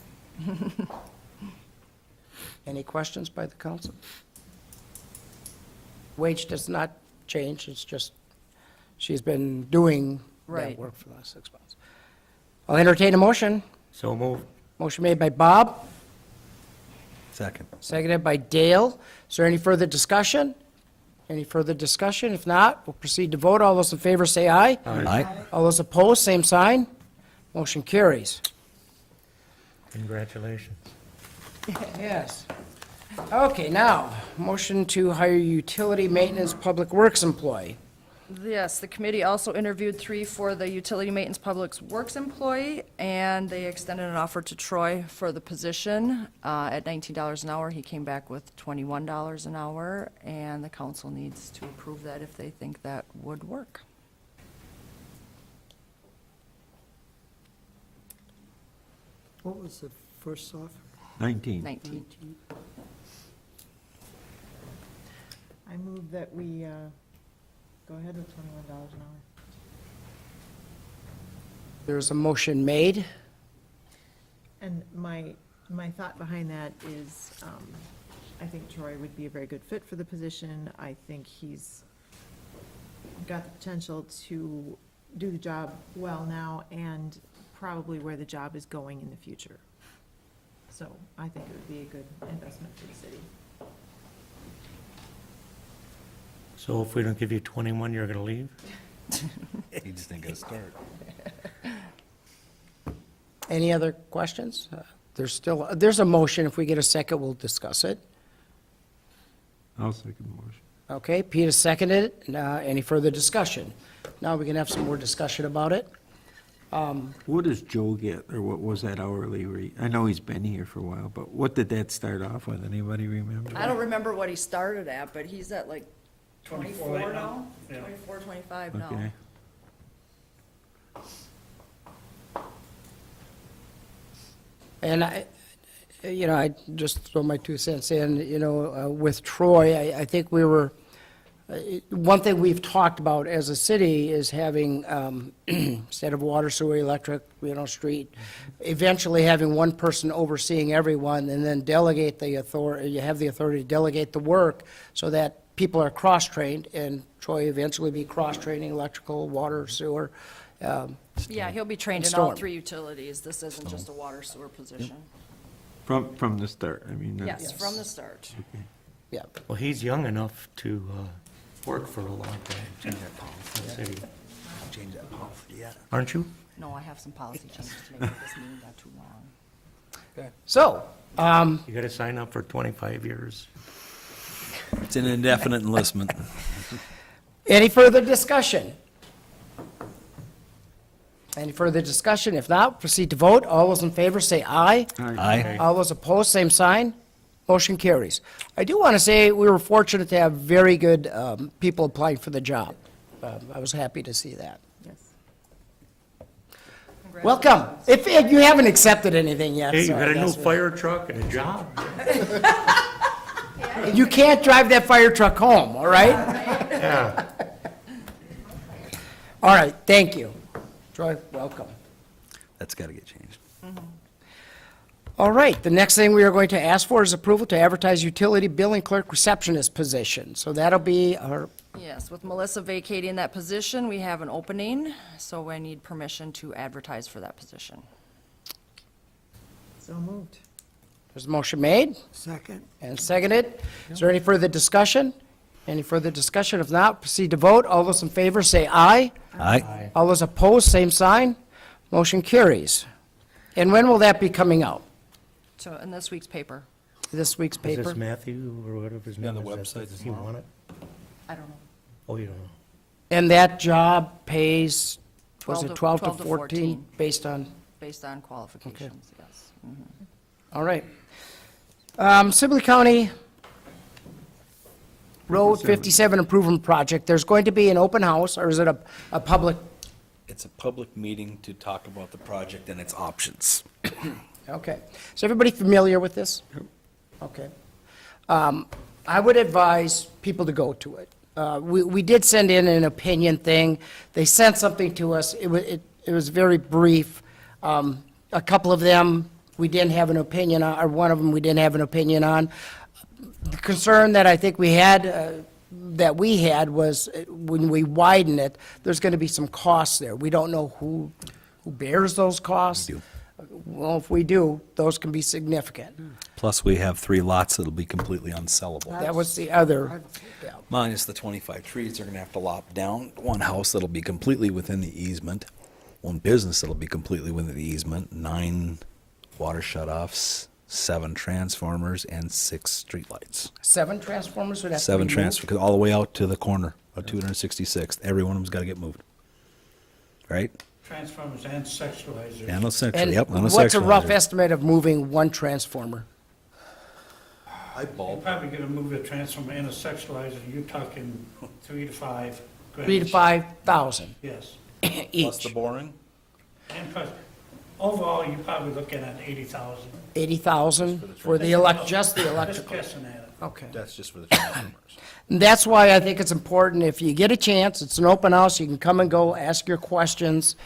Any questions by the council? Wage does not change, it's just, she's been doing that Right. work for the last 6 months. I'll entertain a motion. So move. Motion made by Bob, Second. seconded by Dale. Is there any further discussion? Any further discussion? If not, we'll proceed to vote. All those in favor say aye. Aye. All those opposed, same sign. Motion carries. Congratulations. Yes. Okay, now, motion to hire utility maintenance public works employee. Yes, the committee also interviewed 3 for the utility maintenance public works employee, and they extended an offer to Troy for the position at $19 an hour. He came back with $21 an hour, and the council needs to approve that if they think that would work. What was the first offer? 19. 19. I move that we go ahead with $21 an hour. There's a motion made. And my thought behind that is, I think Troy would be a very good fit for the position. I think he's got the potential to do the job well now and probably where the job is going in the future. So I think it would be a good investment for the city. So if we don't give you 21, you're gonna leave? You just didn't get a start. Any other questions? There's a motion. If we get a second, we'll discuss it. I'll second the motion. Okay, Peter seconded it. Any further discussion? Now we can have some more discussion about it. What does Joe get, or what was that hourly rate? I know he's been here for a while, but what did that start off with? Anybody remember? I don't remember what he started at, but he's at like 24 right now? now. Yeah. 24, 25 now. Okay. And I just throw my 2 cents in, with Troy, I think we were, one thing we've talked about as a city is having, instead of water, sewer, electric, street, eventually having one person overseeing everyone and then delegate the authority, you have the authority to delegate the work so that people are cross-trained, and Troy eventually be cross-training electrical, water, sewer. Yeah, he'll be trained in all 3 utilities. This isn't just a water sewer position. From the start, I mean. Yes, from the start. Yeah. Well, he's young enough to work for a long time in the city. change that policy yet. Aren't you? No, I have some policy changes to make, but this meeting got too long. So, You gotta sign up for 25 years. It's an indefinite enlistment. any further discussion? Any further discussion? If not, proceed to vote. All those in favor say aye. Aye. All those opposed, same sign. Motion carries. I do want to say we were fortunate to have very good people applying for the job. I was happy to see that. Yes. Welcome. If you haven't accepted anything yet. Hey, you so got a new that's- fire truck and a job? You can't drive that fire truck home, all right? Yeah. All right, thank you. Troy, welcome. That's got to get changed. All right, the next thing we are going to ask for is approval to advertise utility billing clerk receptionist position. So that'll be our, Yes, with Melissa vacating that position, we have an opening, so I need permission to advertise for that position. So moved. there's a motion made Second. and seconded. Is there any further discussion? Any further discussion? If not, proceed to vote. All those in favor say aye. Aye. All those opposed, same sign. Motion carries. And when will that be coming out? So, in this week's paper, This week's Is paper? this Matthew or whatever his Yeah, name on the is? website Does he want it? I don't know. Oh, you don't know. And that job pays, was 12 it to- 12 to 12 to 14? 14. Based on, Based on qualifications, yes. all right. Sibley County Road 57 Improvement Project, there's going to be an open house, or is it a public? It's a public meeting to talk about the project and its options. Okay. Is everybody familiar with this? Okay. I would advise people to go to it. We did send in an opinion thing. They sent something to us. It was very brief. A couple of them, we didn't have an opinion on, or one of them we didn't have an opinion on. The concern that I think we had was when we widen it, there's going to be some costs there. We don't know who bears those costs. We do. Well, if we do, those can be significant. Plus, we have 3 lots that'll be completely unsellable. That was the other, yeah. Minus the 25 trees, they're gonna have to lop down. 1 house that'll be completely within the easement, 1 business that'll be completely within the easement, 9 water shutoffs, 7 transformers, and 6 streetlights. 7 transformers would have to be 7 moved? transfers, all the way out to the corner of 266th. Every one of them's gotta get moved. Right? Transformers and sexualizers. And a section, And yep, and a what's a rough sexualizer. estimate of moving 1 transformer? You're probably gonna move a transformer and a sexualizer, you're talking 3 to 5 grand. 3 to 5,000 Yes. Plus the each. boring? And plus, overall, you're probably looking at 80,000. 80,000 for the just the Just electrical? guessing at it. Okay. That's just for the transformers. And that's why I think it's important, if you get a chance, it's an open house, you can come and go, ask your questions.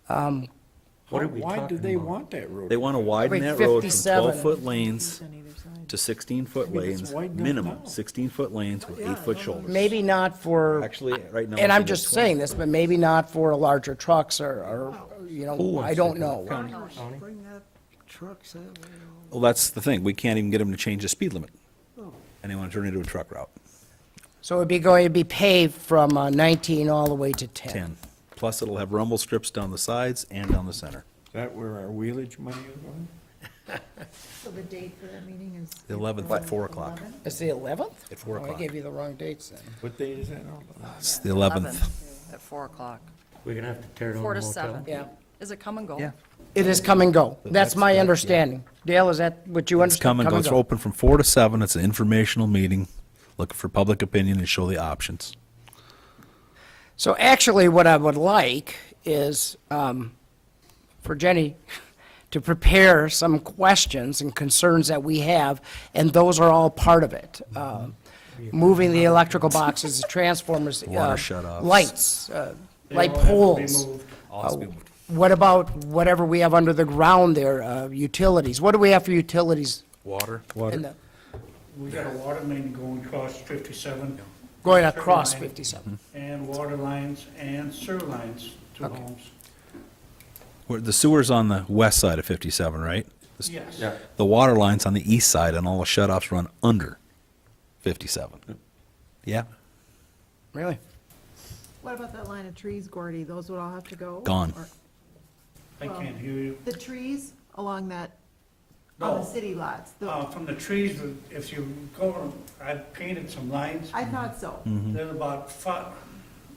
What are we Why do talking they about? want that road? They wanna widen Like that road from 57. 12-foot lanes On either side. to 16-foot mean, it's lanes, wide enough minimum, now. 16-foot lanes with 8-foot shoulders. Maybe not for, Actually, right now. and if I'm you just get saying this, but maybe not for larger trucks or, you Who know, wants I to don't do know. County? Well, that's the thing, we can't even get them to change the speed limit. And they wanna turn it into a truck route, So it'd be going to be paved from 19 all the way to 10. 10. Plus, it'll have rumble strips down the sides and down the center. Is that where our wheelage money is going? So the date for that meeting is? The 11th at 4 o'clock. 11? It's the 11th? At 4 Oh, I o'clock. gave you the wrong dates then. What date is that now? It's the 11th. At 4 o'clock, We're gonna have to tear down 4 the to motel? 7. Yeah. Is it come and go? Yeah. It is come and go. That's my yeah. understanding. Dale, is that what you It's understand? come and go, it's open from 4 to 7, it's an informational meeting, looking for public opinion and show the options. So actually, what I would like is for Jenny to prepare some questions and concerns that we have, and those are all part of it. Moving the electrical boxes, the transformers, Water shutoffs. lights, light They all have to be poles. moved. All has to be moved. What about whatever we have under the ground there, utilities? What do we have for utilities? Water? in the- We got a water main going across 57. Going across Sewer line, 57? And water lines and sewer lines to Okay. homes. Where the sewer's on the west side of 57, right? Yes. The water line's on the east side, and all the shut-offs run under 57. Yeah? Really? What about that line of trees, Gordy? Those would all have to go? Gone. Or- I can't hear you. The trees along that, on the No. city lots? From the trees, if you go, I painted some lines. I thought so. They're about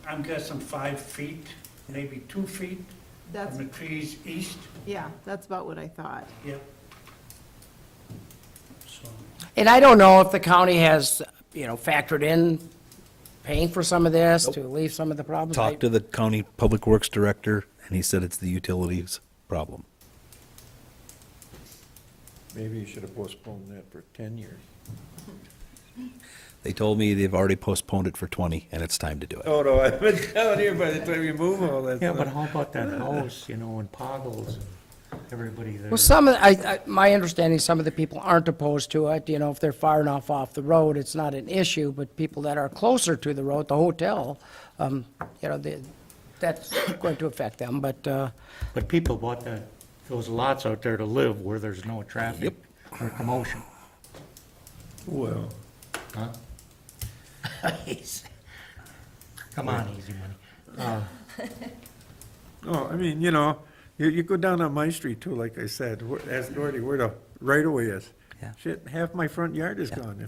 I'm guessing 5 feet, maybe 2 feet That's, from the trees east. yeah, that's about what I thought. Yep. So, And I don't know if the county has, factored in paying for some of this to alleviate some of the problems. Talked to the county public works director, and he said it's the utilities problem. Maybe you should have postponed that for 10 years. They told me they've already postponed it for 20, and it's time to do it. Oh, no, I've been telling you by the time you move all that Yeah, but stuff. how about that house, you know, in Poggles and everybody there? Well, my understanding, some of the people aren't opposed to it, if they're far enough off the road, it's not an issue, but people that are closer to the road, the hotel, that's going to affect them, but, But people bought those lots out there to live where there's no traffic or commotion. Well, Huh? Come on, easy money. no, I mean, you go down on my street too, like I said, ask Gordy where the right of way is. Yeah. Shit, half my front yard is gone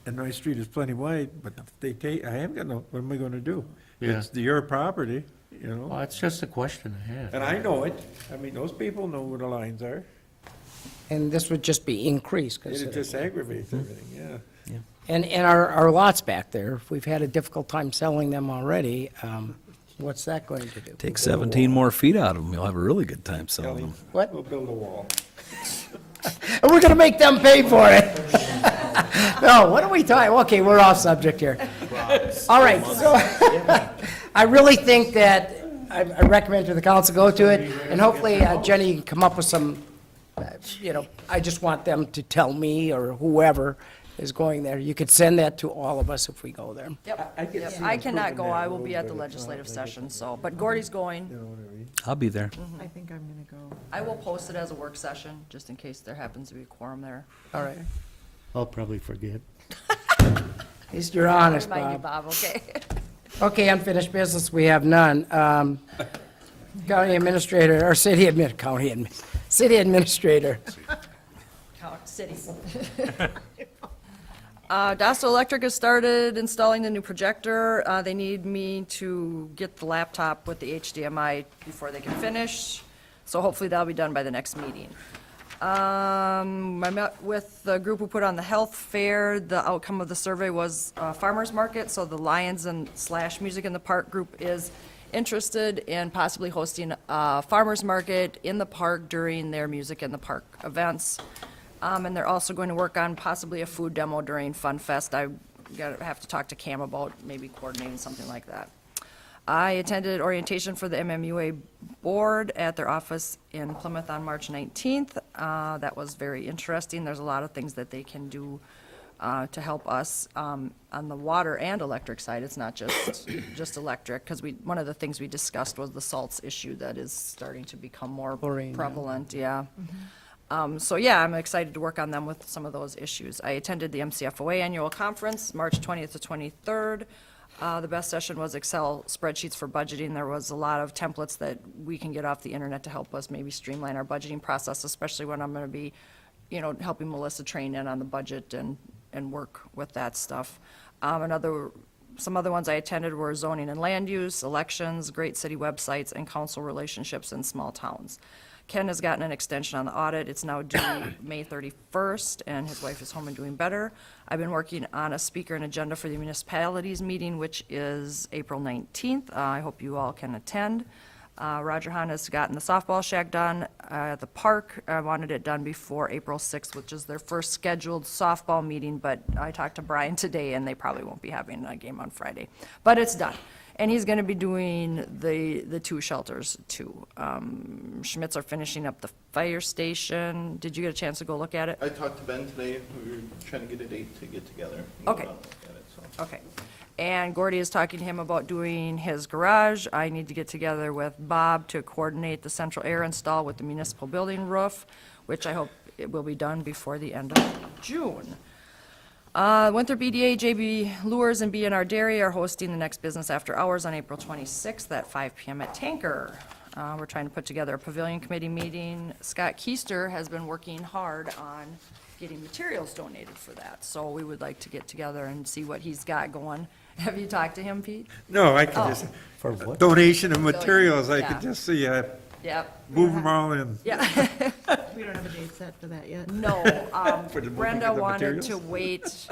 and my street is plenty wide, but if they take, I haven't got no, what am I gonna do? Yeah. It's your property, Well, it's just a question I had. and I know it. I mean, those people know where the lines are. and this would just be increased, because, It just aggravates everything, yeah. and our lots back there, we've had a difficult time selling them already, what's that going to do? Take 17 more feet out of them, you'll have a really good time selling Kelly, them. What? We'll build a wall. And we're gonna make them pay for it. No, what are we talking, okay, we're off subject here. All right, so, I really think that, I recommend to the council, go to it, and hopefully Jenny can come up with some, I just want them to tell me, or whoever is going there. You could send that to all of us if we go there. Yep, I could yep. see I cannot improving go, that I will be at road, the but it's not legislative like session, so, but Gordy's going. You know what I mean? I'll be there. I think I'm gonna go. I will post it as a work session, just in case there happens to be a quorum there. All right. I'll probably forget. At least you're honest, Remind you, Bob. Bob, okay? Okay, unfinished business, we have none. County administrator, or city administrator. City. Dasto Electric has started installing the new projector. They need me to get the laptop with the HDMI before they can finish, so hopefully that'll be done by the next meeting. I met with the group who put on the health fair. The outcome of the survey was farmer's market, so the Lions and / Music in the Park group is interested in possibly hosting a farmer's market in the park during their Music in the Park events. And they're also going to work on possibly a food demo during Fun Fest. I have to talk to Cam about maybe coordinating something like that. I attended orientation for the MMUA board at their office in Plymouth on March 19th. That was very interesting. There's a lot of things that they can do to help us on the water and electric side. It's not just electric, because one of the things we discussed was the salts issue that is starting to become more Chlorine, yeah. prevalent, yeah. So yeah, I'm excited to work on them with some of those issues. I attended the MCFOA annual conference, March 20th to 23rd. The best session was Excel spreadsheets for budgeting. There was a lot of templates that we can get off the internet to help us maybe streamline our budgeting process, especially when I'm gonna be, helping Melissa train in on the budget and work with that stuff. Some other ones I attended were zoning and land use, elections, great city websites, and council relationships in small towns. Ken has gotten an extension on the audit. It's now due May 31st, and his wife is home and doing better. I've been working on a speaker and agenda for the municipalities meeting, which is April 19th. I hope you all can attend. Roger Hahn has gotten the softball shack done at the park. I wanted it done before April 6th, which is their first scheduled softball meeting, but I talked to Brian today, and they probably won't be having a game on Friday. But it's done. And he's gonna be doing the two shelters too. Schmitz are finishing up the fire station. Did you get a chance to go look at it? I talked to Ben today, we were trying to get a date to get together. and Okay. go down and look at it, so. Okay. And Gordy is talking to him about doing his garage. I need to get together with Bob to coordinate the central air install with the municipal building roof, which I hope it will be done before the end of June. Winthrop EDA, JB Lures, and B&R Dairy are hosting the next Business After Hours on April 26th at 5 PM at Tanker. We're trying to put together a pavilion committee meeting. Scott Keister has been working hard on getting materials donated for that, so we would like to get together and see what he's got going. Have you talked to him, Pete? No, I Oh. can just, For what? donation of materials, I Yeah. could just see, Yep. move them all in. Yeah. We don't have a date set for that yet. No, For the moving Brenda of the wanted to materials? wait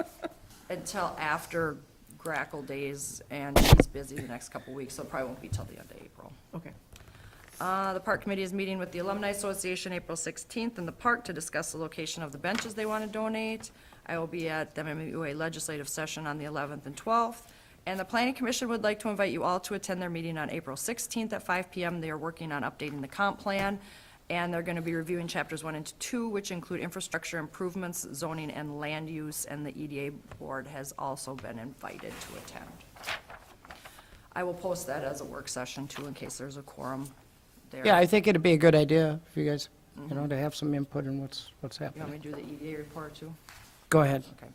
until after Grackle Days, and she's busy the next couple weeks, so it probably won't be till the end of April. Okay. The Park Committee is meeting with the Alumni Association April 16th in the park to discuss the location of the benches they want to donate. I will be at the MMUA legislative session on the 11th and 12th. And the Planning Commission would like to invite you all to attend their meeting on April 16th at 5 PM. They are working on updating the comp plan, and they're going to be reviewing chapters 1 and 2, which include infrastructure improvements, zoning, and land use, and the EDA board has also been invited to attend. I will post that as a work session, too, in case there's a quorum there. Yeah, I think it'd be a good idea for you guys, you know, to have some input in what's You want happening. me to do the EDA report, too? Go ahead. Okay.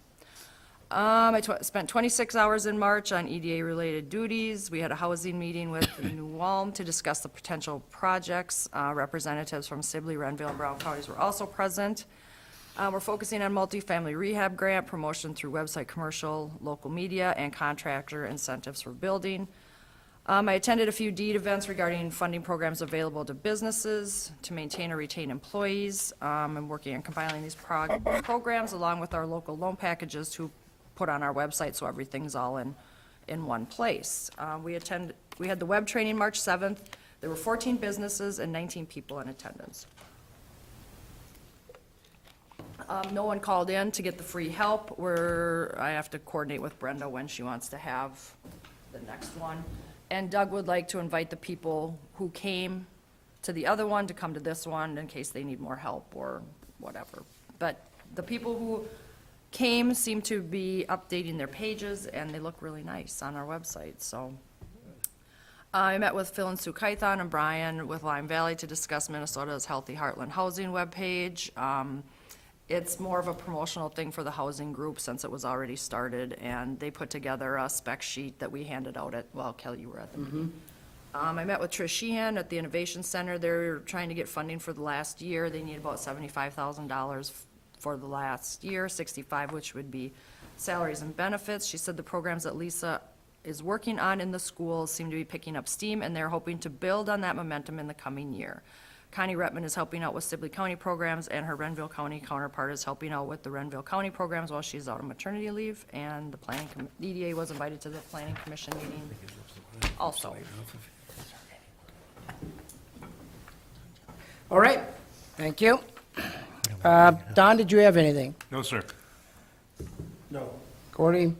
Spent 26 hours in March on EDA-related duties. We had a housing meeting with New Ulm to discuss the potential projects. Representatives from Sibley, Renville, and Brown counties were also present. We're focusing on multifamily rehab grant, promotion through website commercial, local media, and contractor incentives for building. I attended a few DEED events regarding funding programs available to businesses to maintain or retain employees. I'm working on compiling these programs along with our local loan packages to put on our website so everything's all in one place. We had the web training March 7th. There were 14 businesses and 19 people in attendance. No one called in to get the free help. I have to coordinate with Brenda when she wants to have the next one. And Doug would like to invite the people who came to the other one to come to this one in case they need more help or whatever. But the people who came seem to be updating their pages, and they look really nice on our website, so. I met with Phil and Sue Kython and Brian with Lime Valley to discuss Minnesota's Healthy Heartland Housing webpage. It's more of a promotional thing for the housing group since it was already started, and they put together a spec sheet that we handed out Kelly, you were at the meeting. I met with Trish Sheehan at the Innovation Center. They're trying to get funding for the last year. They need about $75,000 for the last year, 65, which would be salaries and benefits. She said the programs that Lisa is working on in the schools seem to be picking up steam, and they're hoping to build on that momentum in the coming year. Connie Retman is helping out with Sibley County programs, and her Renville County counterpart is helping out with the Renville County programs while she's out on maternity leave, and the EDA was invited to the Planning Commission meeting also. All right, thank you. Don, did you have anything? No, sir. No. Gordy?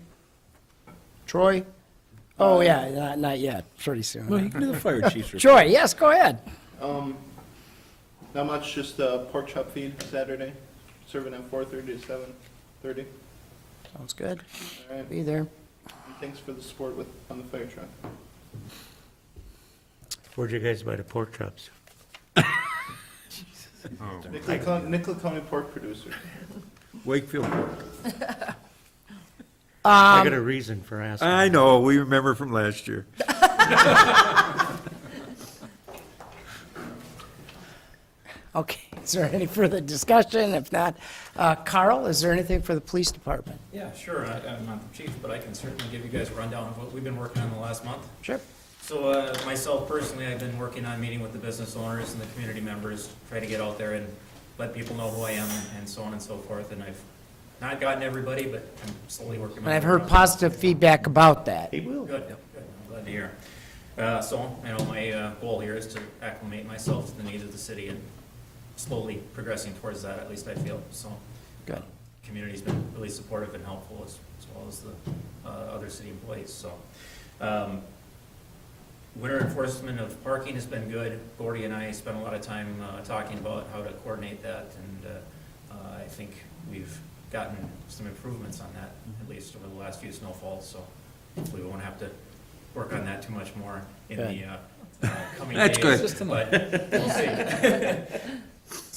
Troy? Oh, yeah, not yet, pretty soon. Well, you can do the fire chief's report. Troy, yes, go ahead. Not much, just pork chop feed Saturday, serving at 4:30 to 7:30. Sounds good. All right. Be there. And thanks for the support on the fire truck. Where'd you guys buy the pork chops? Nickel County pork producer. Wakefield. I got a reason for asking. I know, we remember from last year. Okay, is there any further discussion? If not, Carl, is there anything for the police department? Yeah, sure. I'm not the chief, but I can certainly give you guys a rundown of what we've been working on the last month. Sure. So myself personally, I've been working on meeting with the business owners and the community members, try to get out there and let people know who I am and so on and so forth. And I've not gotten everybody, but I'm slowly working my way And I've heard around. positive feedback about that. Good, good. I'm glad to hear. So, my goal here is to acclimate myself to the needs of the city and slowly progressing towards that, at least I feel. So, Good. Community's been really supportive and helpful as well as the other city employees, so. Winter enforcement of parking has been good. Gordy and I spent a lot of time talking about how to coordinate that, and I think we've gotten some improvements on that, at least over the last few snowfalls, so hopefully we won't have to work on that too much more in the coming That's days. good. But we'll see.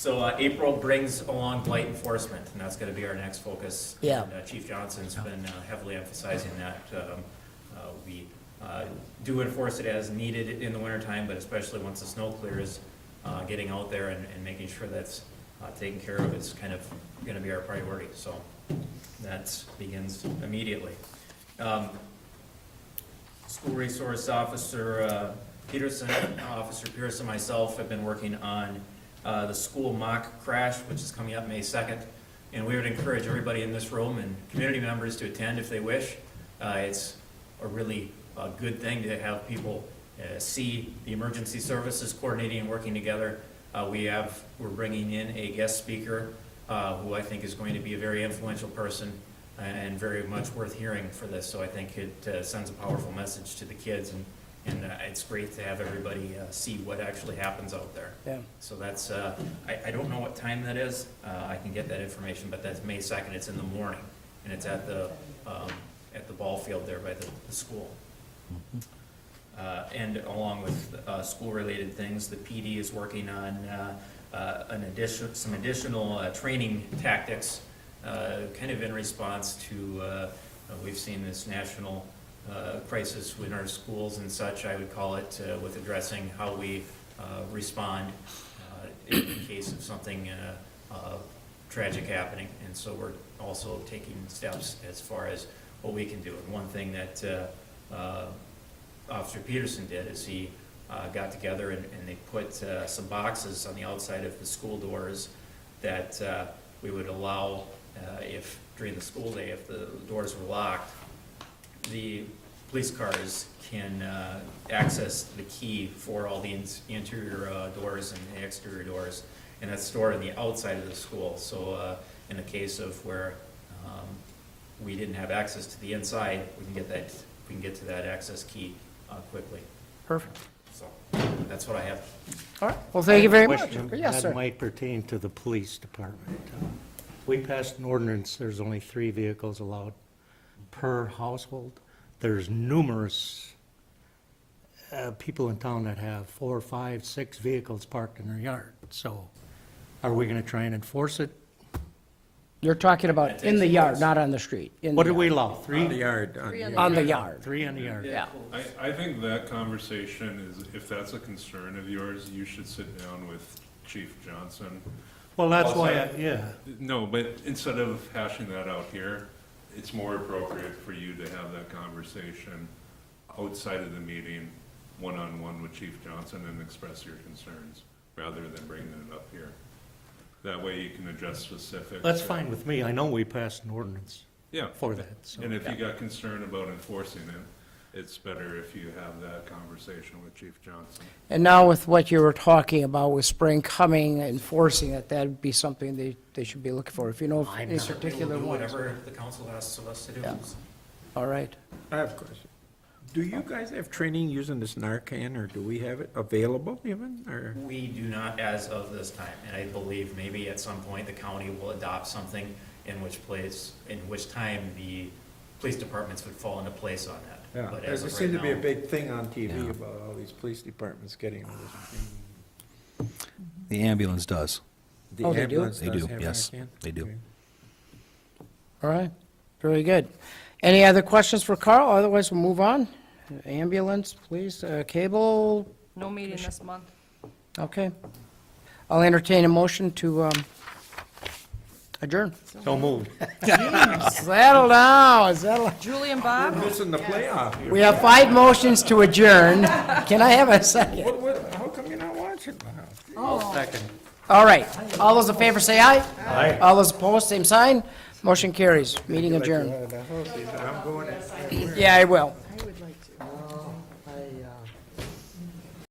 So April brings along blight enforcement, and that's gonna be our next focus. Yeah. And, Chief Johnson's been heavily emphasizing that. We do enforce it as needed in the wintertime, but especially once the snow clears, getting out there and making sure that's taken care of is kind of gonna be our priority, so that begins immediately. School Resource Officer Peterson, Officer Pearson, myself have been working on the school mock crash, which is coming up May 2nd. And we would encourage everybody in this room and community members to attend if they wish. It's a really good thing to have people see the emergency services coordinating and working together. We're bringing in a guest speaker who I think is going to be a very influential person and very much worth hearing for this. So I think it sends a powerful message to the kids, and it's great to have everybody see what actually happens out there. Yeah. So that's, I don't know what time that is. I can get that information, but that's May 2nd. It's in the morning, and it's at the ball field there by the school. And along with school-related things, the PD is working on some additional training tactics, kind of in response to, we've seen this national crisis in our schools and such, I would call it, with addressing how we respond in case of something tragic happening. And so we're also taking steps as far as what we can do. And one thing that Officer Peterson did is he got together and they put some boxes on the outside of the school doors that we would allow, if during the school day, if the doors were locked, the police cars can access the key for all the interior doors and the exterior doors, and that's stored on the outside of the school. So in the case of where we didn't have access to the inside, we can get to that access key quickly. Perfect. So that's what I have. All right, well, thank you very much. Question Yes, sir. that might pertain to the police department. We passed an ordinance, there's only 3 vehicles allowed per household. There's numerous people in town that have 4, 5, 6 vehicles parked in their yard. So are we gonna try and enforce it? You're talking about in the yard, not on the street. In the What do we yard. allow? 3? On the yard. On the yard. 3 on the yard. Yeah. I think that conversation is, if that's a concern of yours, you should sit down with Chief Johnson. Well, that's why, yeah. No, but instead of hashing that out here, it's more appropriate for you to have that conversation outside of the meeting, one-on-one with Chief Johnson, and express your concerns, rather than bringing it up here. That way you can address specifics. That's fine with me. I know we passed an ordinance Yeah. for that, so. And if you got concern about enforcing it, it's better if you have that conversation with Chief Johnson. And now with what you were talking about with spring coming, enforcing it, that'd be something they should be looking for, if you know of any particular We'll do ones. whatever the council asks of us to do. Yeah. All right. I have a question. Do you guys have training using this Narcan, or do we have it available even, or? We do not as of this time, and I believe maybe at some point the county will adopt something in which time the police departments would fall into place on that. Yeah, But there as of seemed to right be a now- big thing on TV Yeah. about all these police departments getting all this. The ambulance does. The Oh, they do? ambulance They does do, have yes, Narcan? they do. Okay. All right, very good. Any other questions for Carl? Otherwise, we'll move on. Ambulance, please, cable, No meeting this month. okay. I'll entertain a motion to adjourn. So moved. Settle down, settle. Julie and Bob? Missing the playoff here. We have 5 motions to adjourn. Can I have a second? How come you're not watching? Second. All right, all those in favor say aye. Aye. All those opposed, same sign. Motion carries. Meeting adjourned. I'm going. Yeah, I will.